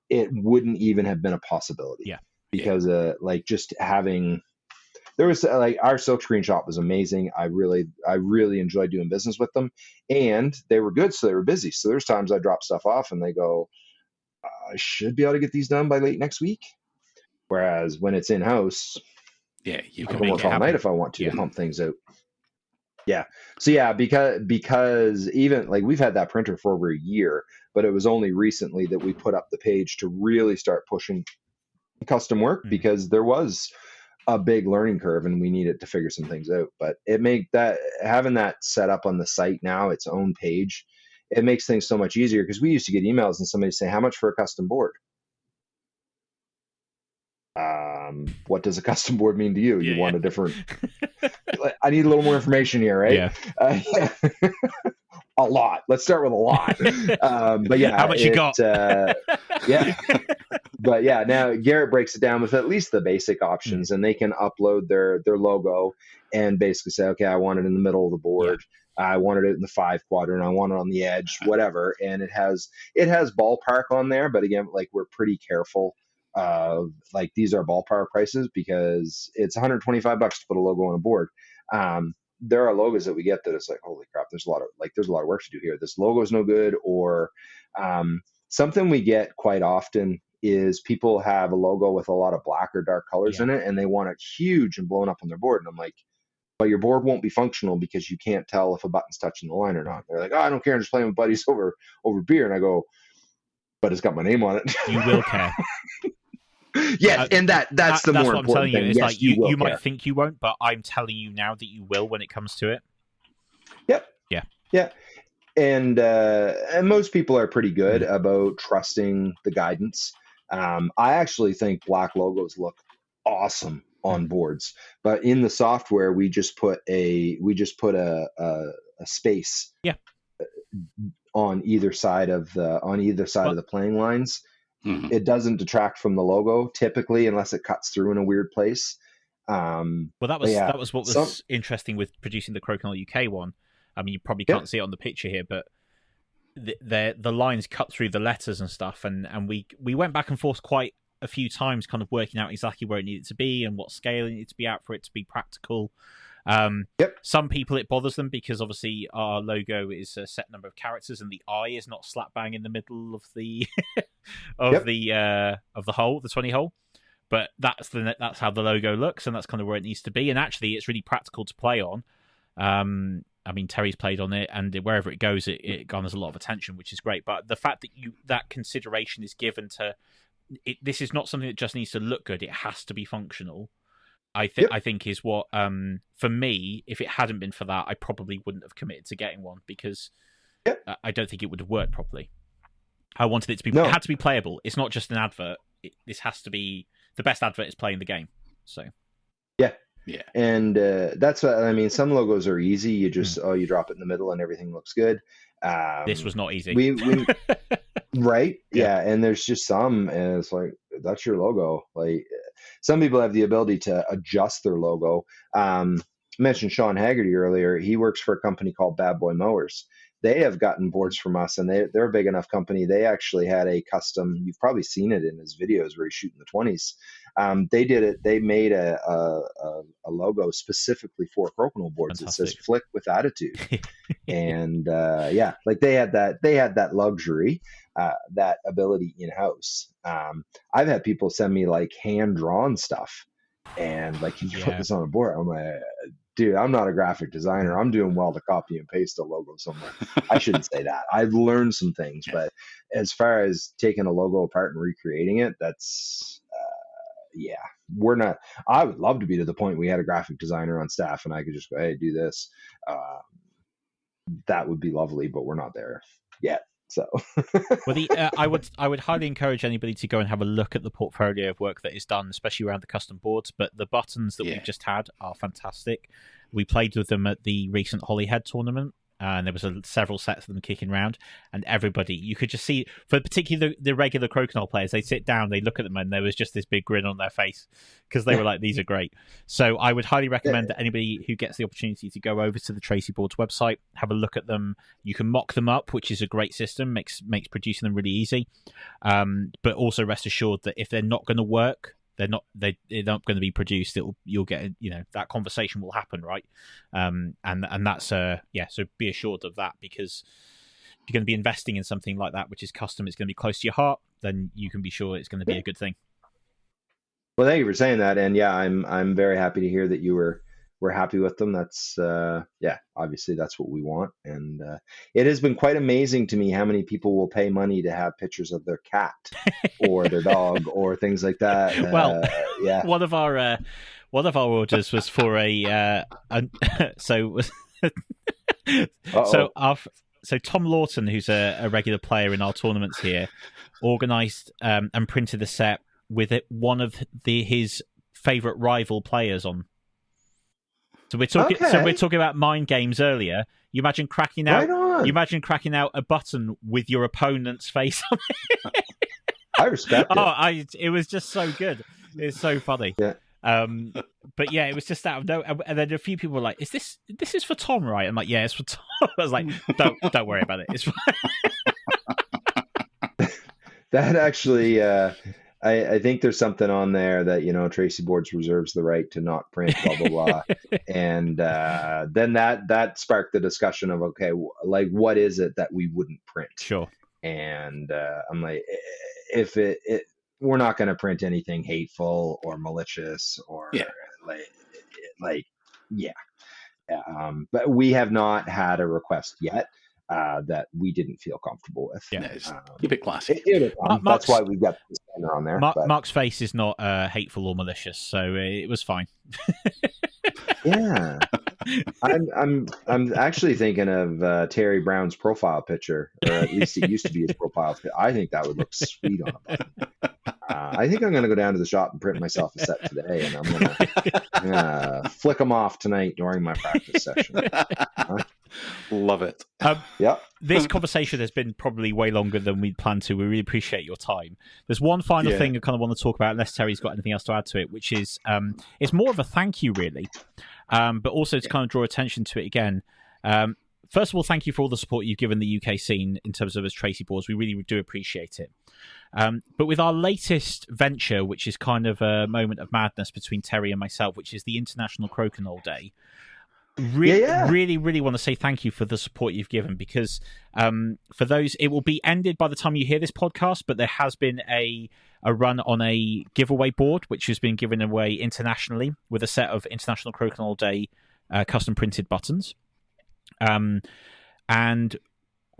it wouldn't even have been a possibility. Yeah. Because like just having, there was like our silk screen shop was amazing. I really enjoyed doing business with them, and they were good. So they were busy. So there's times I drop stuff off and they go, I should be able to get these done by late next week. Whereas when it's in house, you can work all night if I want to pump things out. Yeah. So yeah, because even like we've had that printer for over a year, but it was only recently that we put up the page to really start pushing custom work because there was a big learning curve and we needed to figure some things out. But having that set up on the site now, its own page, it makes things so much easier because we used to get emails and somebody say, how much for a custom board? What does a custom board mean to you? You want a different, I need a little more information here, right? Yeah. A lot. Let's start with a lot. But yeah, how much you got? Yeah. But yeah, now Garrett breaks it down with at least the basic options, and they can upload their logo and basically say, okay, I want it in the middle of the board. I wanted it in the 5 quadrant. I want it on the edge, whatever. And it has ballpark on there. But again, like we're pretty careful of like, these are ballpark prices because it's $125 to put a logo on a board. There are logos that we get that it's like, holy crap, there's a lot of work to do here. This logo is no good. Or something we get quite often is people have a logo with a lot of black or dark colors in it, and they want it huge and blown up on their board. And I'm like, but your board won't be functional because you can't tell if a button's touching the line or not. They're like, oh, I don't care. I'm just playing with buddies over beer. And I go, but it's got my name on it. You will care. Yes, and that's the more what I'm telling important you. thing. It's Yes, like you will might think you won't, but I'm telling you now that you will when it comes to it. Yep. Yeah. Yeah. And most people are pretty good about trusting the guidance. I actually think black logos look awesome on boards, but in the software we just put a space on either side of the playing lines. It doesn't detract from the logo typically unless it cuts through in a weird place. Well, that was what was interesting with producing the Crokinole UK one. I mean, you probably can't see it on the picture here, but the lines cut through the letters and stuff, and we went back and forth quite a few times, kind of working out exactly where it needed to be and what scale it needed to be at for it to be practical. Some people it bothers them because obviously our logo is a set number of characters, and the I is not slap bang in the middle of the the hole, the 20 hole. But that's how the logo looks, and that's kind of where it needs to be. And actually, it's really practical to play on. I mean, Terry's played on it, and wherever it goes, it garners a lot of attention, which is great. But the fact that that consideration is given to it, this is not something that just needs to look good; it has to be functional. I think is what for me. If it hadn't been for that, I probably wouldn't have committed to getting one because I don't think it would have worked properly. I wanted it to be. It had to be playable. It's not just an advert. This has to be the best advert is playing the game. So yeah, and that's what I mean. Some logos are easy. You just you drop it in the middle and everything looks good. This was not easy. We right? Yeah, and there's just some, and it's like that's your logo. Like some people have the ability to adjust their logo. I mentioned Sean Haggerty earlier. He works for a company called Bad Boy Mowers. They have gotten boards from us, and they're a big enough company. They actually had a custom. You've probably seen it in his videos where he's shooting the 20s. They did it. They made a logo specifically for Crokinole boards. Fantastic. It says "Flick with attitude," and like they had that luxury, that ability in house. I've had people send me like hand drawn stuff, and like, can you put this on a board? I'm like, dude, I'm not a graphic designer. I'm doing well to copy and paste a logo somewhere. I shouldn't say that. I've learned some things, but as far as taking a logo apart and recreating it, that's, we're not. I would love to be to the point we had a graphic designer on staff and I could just go, hey, do this. That would be lovely, but we're not there yet. So, well, I would highly encourage anybody to go and have a look at the portfolio of work that is done, especially around the custom boards. But the buttons that we've just had are fantastic. We played with them at the recent Holyhead tournament, and there was several sets of them kicking around, and everybody, you could just see, for particularly the regular Crokinole players, they sit down, they look at them, and there was just this big grin on their face because they were like, these are great. So I would highly recommend that anybody who gets the opportunity to go over to the Tracey Boards website, have a look at them. You can mock them up, which is a great system, makes producing them really easy. But also rest assured that if they're not going to work, they're not going to be produced. You'll get, that conversation will happen, right? And that's so be assured of that, because if you're going to be investing in something like that, which is custom, it's going to be close to your heart, then you can be sure it's going to be a good thing. Well, thank you for saying that, and I'm very happy to hear that you were happy with them. That's obviously that's what we want, and it has been quite amazing to me how many people will pay money to have pictures of their cat or their dog or things like that. One of our orders was for so Tom Lawton, who's a regular player in our tournaments here, organised and printed a set with one of his favourite rival players on. So we're talking about mind games earlier. You imagine cracking out. You imagine cracking out a button with your opponent's face on it. I respect it. It was just so good. It's so funny. Yeah. But yeah, it was just out of no. And then a few people were like, "Is this is for Tom, right?" I'm like, "Yeah, it's for Tom." I was like, "Don't worry about it. It's fine." That actually. I think there's something on there that, Tracey Boards reserves the right to not print, blah, blah, blah. And then that sparked the discussion of, okay, like, what is it that we wouldn't print? Sure. And I'm like, if we're not going to print anything hateful or malicious or but we have not had a request yet. that we didn't feel comfortable with. Yeah. Keep it classy. That's why we've got the banner on there. Mark's face is not hateful or malicious, so it was fine. Yeah. I'm actually thinking of Terry Brown's profile picture, or at least it used to be his profile picture. I think that would look sweet on a button. I think I'm going to go down to the shop and print myself a set today, and I'm going to flick them off tonight during my practice session. Love it. Yep. This conversation has been probably way longer than we'd planned to. We really appreciate your time. There's one final thing I kind of want to talk about, unless Terry's got anything else to add to it, which is it's more of a thank you, really, but also to kind of draw attention to it again. First of all, thank you for all the support you've given the UK scene in terms of as Tracey Boards. We really do appreciate it. But with our latest venture, which is kind of a moment of madness between Terry and myself, which is the International Crokinole Day, really want to say thank you for the support you've given, because for those, it will be ended by the time you hear this podcast, but there has been a run on a giveaway board which has been given away internationally with a set of International Crokinole Day custom printed buttons. And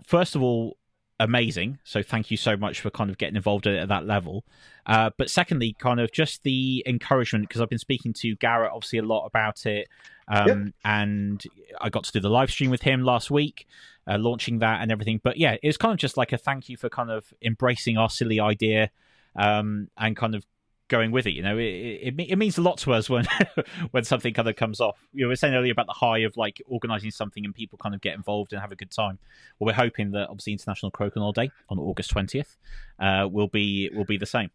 first of all, amazing, so thank you so much for kind of getting involved at that level, but secondly, kind of just the encouragement, because I've been speaking to Garrett obviously a lot about it, and I got to do the live stream with him last week, launching that and everything. But yeah, it's kind of just like a thank you for kind of embracing our silly idea, and kind of going with it. You know, it means a lot to us when when something kind of comes off. You know, we were saying earlier about the high of like organizing something and people kind of get involved and have a good time. Well, we're hoping that obviously International Crokinole Day on August 20th will be the same.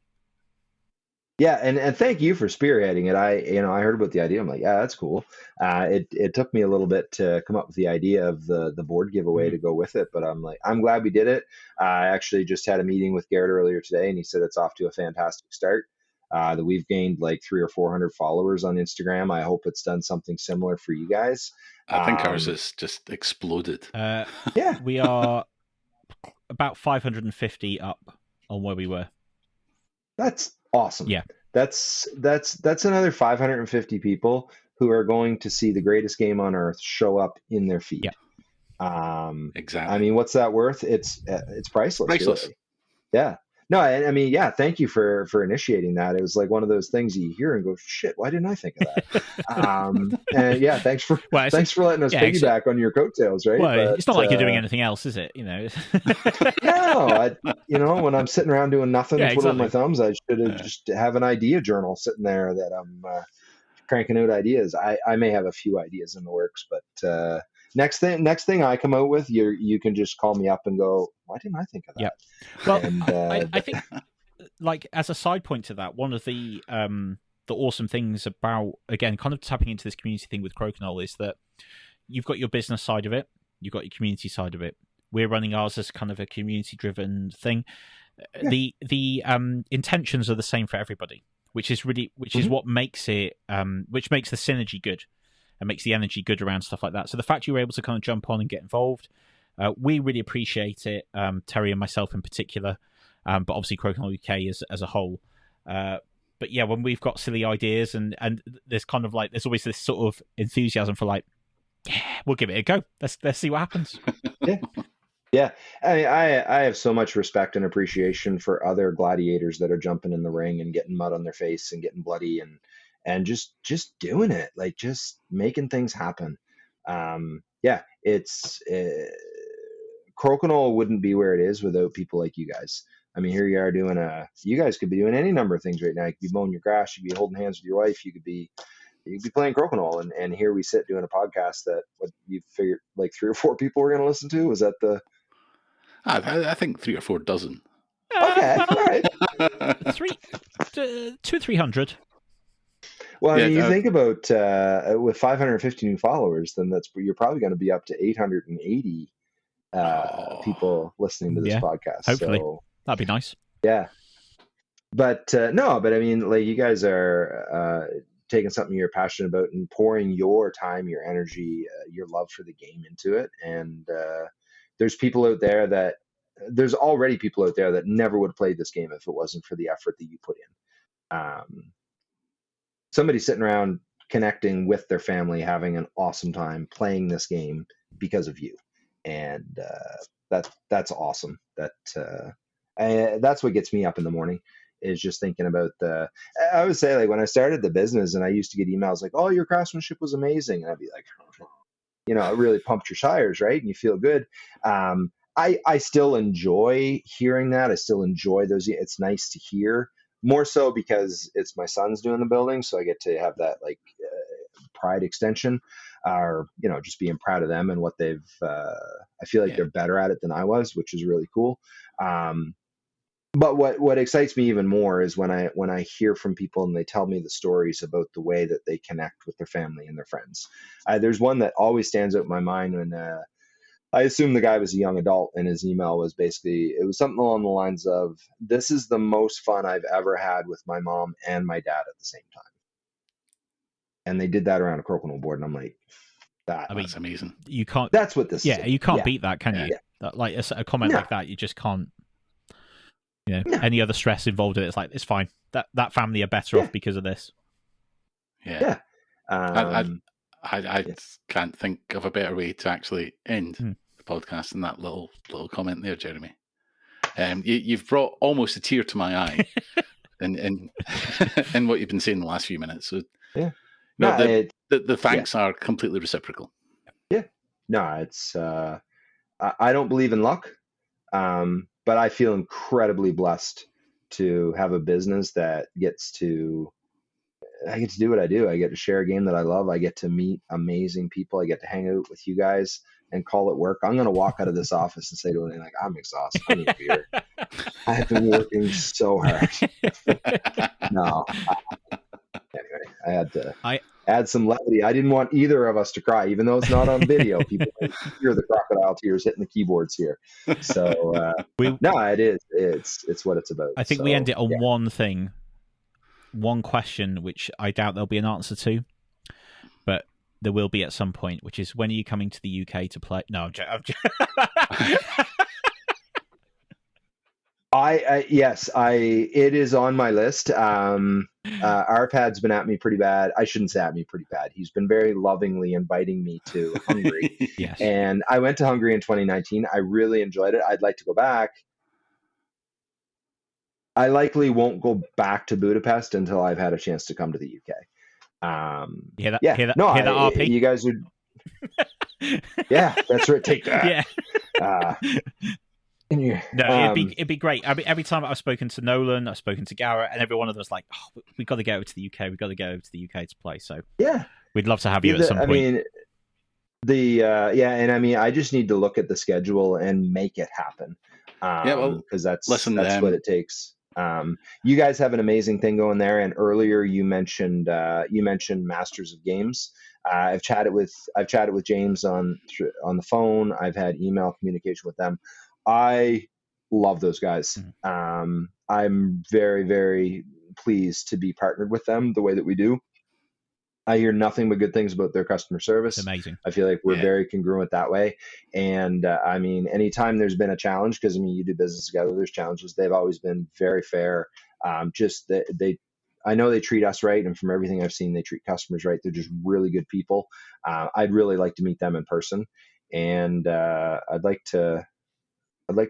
Yeah, and thank you for spearheading it. I heard about the idea. I'm like, yeah, that's cool. It took me a little bit to come up with the idea of the board giveaway to go with it, but I'm glad we did it. I actually just had a meeting with Garrett earlier today, and he said it's off to a fantastic start. That we've gained like 300 or 400 followers on Instagram. I hope it's done something similar for you guys. I think ours has just exploded. Yeah, we are about 550 up on where we were. That's awesome. Yeah, that's another 550 people who are going to see the greatest game on earth show up in their feed. Yeah, exactly. I mean, what's that worth? It's priceless. Priceless. Really. Yeah. No, I mean, yeah, thank you for initiating that. It was like one of those things you hear and go, shit, why didn't I think of that? And yeah, thanks for letting us piggyback on your coattails, right? Well, but, it's not like you're doing anything else, is it? You know. No, when I'm sitting around doing nothing, twiddling my thumbs, I should have just have an idea journal sitting there that I'm cranking out ideas. I may have a few ideas in the works, but next thing I come out with, you can just call me up and go, why didn't I think of that? Yeah. Well, and, I think, like, as a side point to that, one of the awesome things about, again, kind of tapping into this community thing with Crokinole is that you've got your business side of it, you've got your community side of it. We're running ours as kind of a community-driven thing. Yeah. The intentions are the same for everybody, which is what makes it, which makes the synergy good. And makes the energy good around stuff like that. So the fact you were able to kind of jump on and get involved, we really appreciate it. Terry and myself in particular, but obviously Crokinole UK as a whole. But yeah, when we've got silly ideas and there's kind of like there's always this sort of enthusiasm for like, yeah, we'll give it a go. Let's see what happens. Yeah. I have so much respect and appreciation for other gladiators that are jumping in the ring and getting mud on their face and getting bloody and just doing it, like just making things happen. It's Crokinole wouldn't be where it is without people like you guys. I mean, here you are you guys could be doing any number of things right now. You could be mowing your grass, you could be holding hands with your wife, you could be playing Crokinole, and here we sit doing a podcast that what you figured like 3 or 4 people were going to listen to. Was that the? I think 3 or 4 dozen. Okay, all right. 200-300. Well, I mean, you think about with 550 new followers, then you're probably going to be up to 880 people listening to this podcast. Hopefully, so, that'd be nice. Yeah, but I mean, like you guys are taking something you're passionate about and pouring your time, your energy, your love for the game into it. And there's already people out there that never would have played this game if it wasn't for the effort that you put in. Somebody sitting around connecting with their family, having an awesome time playing this game because of you. and that's awesome. That's what gets me up in the morning, is just thinking about I would say, like, when I started the business and I used to get emails like, oh, your craftsmanship was amazing. And I'd be like, it really pumped your tires, right? And you feel good. I still enjoy hearing that. I still enjoy those. It's nice to hear, more so because it's my son's doing the building. So I get to have that pride extension, or, just being proud of them and what they've, I feel like they're better at it than I was, which is really cool. But what excites me even more is when I hear from people and they tell me the stories about the way that they connect with their family and their friends. There's one that always stands out in my mind when I assume the guy was a young adult, and his email was basically, it was something along the lines of, this is the most fun I've ever had with my mom and my dad at the same time. And they did that around a Crokinole board, and I'm like, that's amazing. You can't. That's what this. Yeah, you can't beat that, can you? Yeah. Like a comment like that, you just can't. Any other stress involved in it, it's like, it's fine. That family are better off because of this. Yeah. I can't think of a better way to actually end the podcast than that little comment there, Jeremy. You've brought almost a tear to my eye in what you've been saying the last few minutes. So the thanks are completely reciprocal. Yeah. No, it's I don't believe in luck, but I feel incredibly blessed to have a business that I get to do what I do. I get to share a game that I love. I get to meet amazing people. I get to hang out with you guys and call it work. I'm going to walk out of this office and say to them, like, I'm exhausted. I need a beer. I have been working so hard. No. Anyway, I had to add some levity. I didn't want either of us to cry, even though it's not on video. People can hear the crocodile tears hitting the keyboards here. So, it is. It's what it's about. I think we end it on one thing. One question, which I doubt there'll be an answer to, but there will be at some point, which is, when are you coming to the UK to play? No, it is on my list. Arpad's been at me pretty bad. I shouldn't say at me pretty bad. He's been very lovingly inviting me to Hungary. Yes. And I went to Hungary in 2019. I really enjoyed it. I'd like to go back. I likely won't go back to Budapest until I've had a chance to come to the UK. Hear that, RP? You guys would. Yeah, that's right. Take that. Yeah. It'd be great. Every time I've spoken to Nolan, I've spoken to Garrett, and every one of them is like, "Oh, we've got to go over to the UK. We've got to go over to the UK to play." So we'd love to have you at some point. I just need to look at the schedule and make it happen. Because that's what it takes. You guys have an amazing thing going there, and earlier you mentioned Masters of Games. I've chatted with James on the phone. I've had email communication with them. I love those guys. I'm very, very pleased to be partnered with them the way that we do. I hear nothing but good things about their customer service. It's amazing. I feel like we're very congruent that way. And anytime there's been a challenge, because you do business together, there's challenges. They've always been very fair. I know they treat us right, and from everything I've seen, they treat customers right. They're just really good people. I'd really like to meet them in person, and I'd like to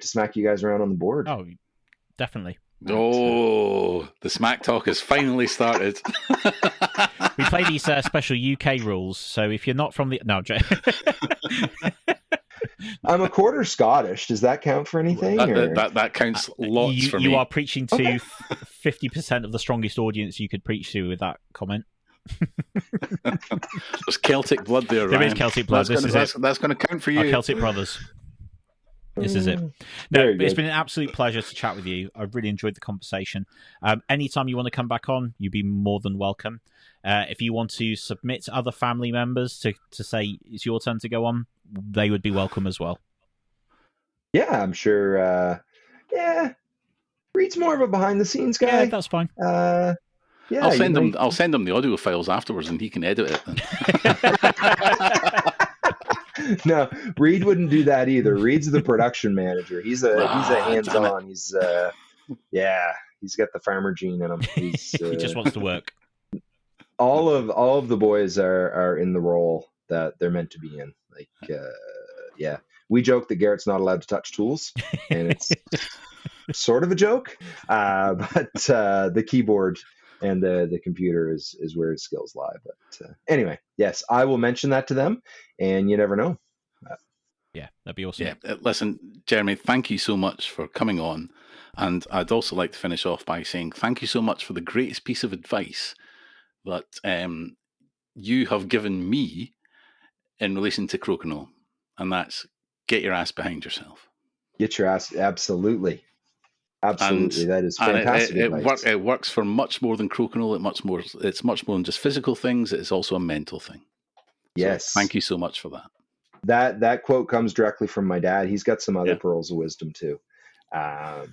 smack you guys around on the board. Oh, definitely. Oh, the smack talk has finally started. We play these special UK rules, so if you're not from the... No, I'm a quarter Scottish. Does that count for anything? That counts lots for me. You are preaching to 50% of the strongest audience you could preach to with that comment. There's Celtic blood there, There Ryan. is Celtic blood. That's going to count for you. Our Celtic brothers. This is it. No, it's been an absolute pleasure to chat with you. I've really enjoyed the conversation. Anytime you want to come back on, you'd be more than welcome. If you want to submit other family members to say it's your turn to go on, they would be welcome as well. Yeah, I'm sure. Reed's more of a behind the scenes guy. Yeah, that's fine. I'll send him the audio files afterwards, and he can edit it. No, Reed wouldn't do that either. Reed's the production manager. He's a hands-on. He's he's got the farmer gene in him. He just wants to work. All of the boys are in the role that they're meant to be in. We joke that Garrett's not allowed to touch tools, and it's sort of a joke. But the keyboard and the computer is where his skills lie. But anyway, yes, I will mention that to them, and you never know. Yeah, that'd be awesome. Yeah, listen, Jeremy, thank you so much for coming on. And I'd also like to finish off by saying thank you so much for the greatest piece of advice that you have given me in relation to Crokinole. And that's get your ass behind yourself. Get your ass, absolutely. Absolutely. That is fantastic advice. It works for much more than Crokinole. It's much more than just physical things. It's also a mental thing. Yes. So thank you so much for that. That quote comes directly from my dad. He's got some other pearls of wisdom too. One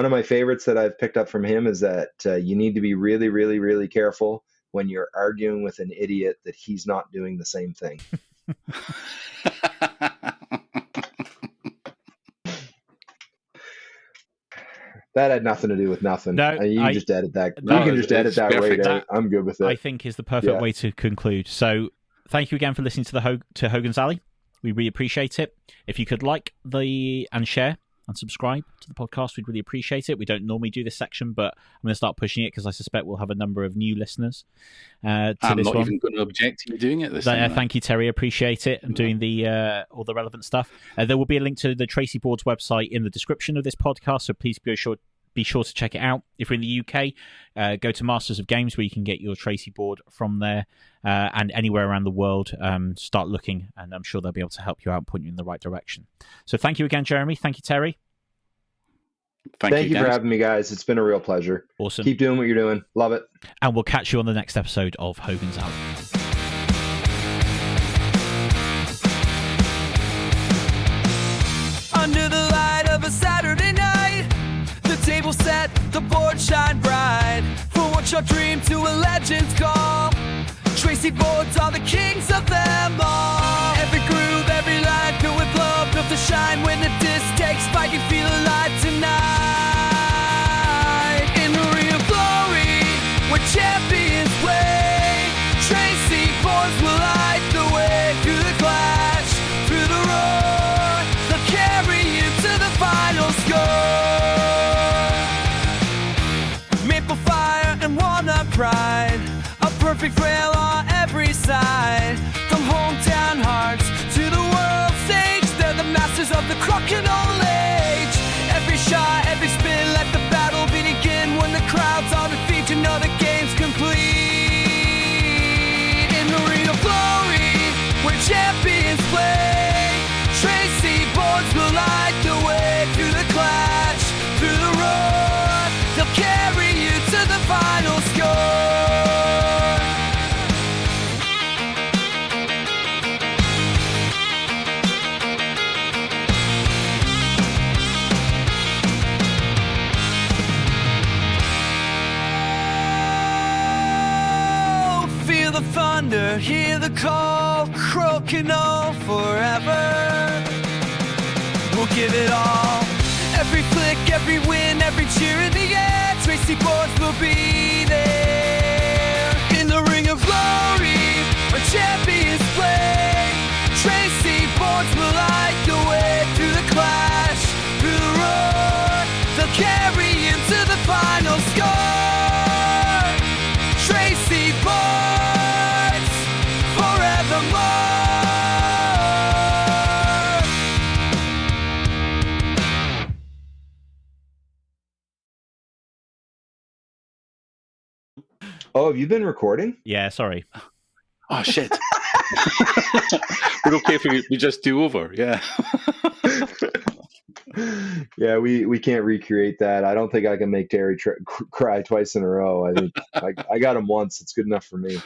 of my favorites that I've picked up from him is that you need to be really, really, really careful when you're arguing with an idiot that he's not doing the same thing. That had nothing to do with nothing. No, you can just edit that. You can just edit that right out. I'm good with it. I think is the perfect way to conclude. So thank you again for listening to Hogan's Alley. We really appreciate it. If you could like and share and subscribe to the podcast, we'd really appreciate it. We don't normally do this section, but I'm going to start pushing it because I suspect we'll have a number of new listeners to I'm this not one. even going to object to you doing it this time. Thank you, Terry. Appreciate it and doing the all the relevant stuff. There will be a link to the Tracey Boards website in the description of this podcast, so please be sure to check it out. If you're in the UK, go to Masters of Games where you can get your Tracey board from there, and anywhere around the world, start looking, and I'm sure they'll be able to help you out and point you in the right direction. So thank you again, Jeremy. Thank you, Terry. Thank you for having me, guys. It's been a real pleasure. Awesome. Keep doing what you're doing. Love it. And we'll catch you on the next episode of Hogan's Alley. Under the light of a Saturday night, the table set, the board shine bright. From what you dream to a legend's call, Tracey Boards are the kings of them all. Every groove, every line filled with love, built to shine. When the disc takes flight, you feel alive tonight. In the ring of glory, where champions play, Tracey Boards will light the way. Through the clash, through the roar, they'll carry you to the final score. Maple fire and walnut pride, a perfect rail on every side. From hometown hearts to the world stage, they're the masters of the Crokinole age. Every shot, every spin, let the battle begin. When the crowd's on their feet, you know the game's complete. In the ring of glory, where champions play, Tracey Boards will light the way. Through the clash, through the roar, they'll carry you to the final score. Feel the thunder, hear the call, Crokinole forever. We'll give it all. Every flick, every win, every cheer in the air, Tracey Boards will be there. In the ring of glory, where champions play, Tracey Boards will light the way. Through the clash, through the roar, they'll carry you to the final score. Tracey Boards, forevermore. Oh, have you been recording? Yeah, sorry. Oh, shit. We're okay if we just do over. Yeah. Yeah, we can't recreate that. I don't think I can make Terry cry twice in a row. I think I got him once. It's good enough for me.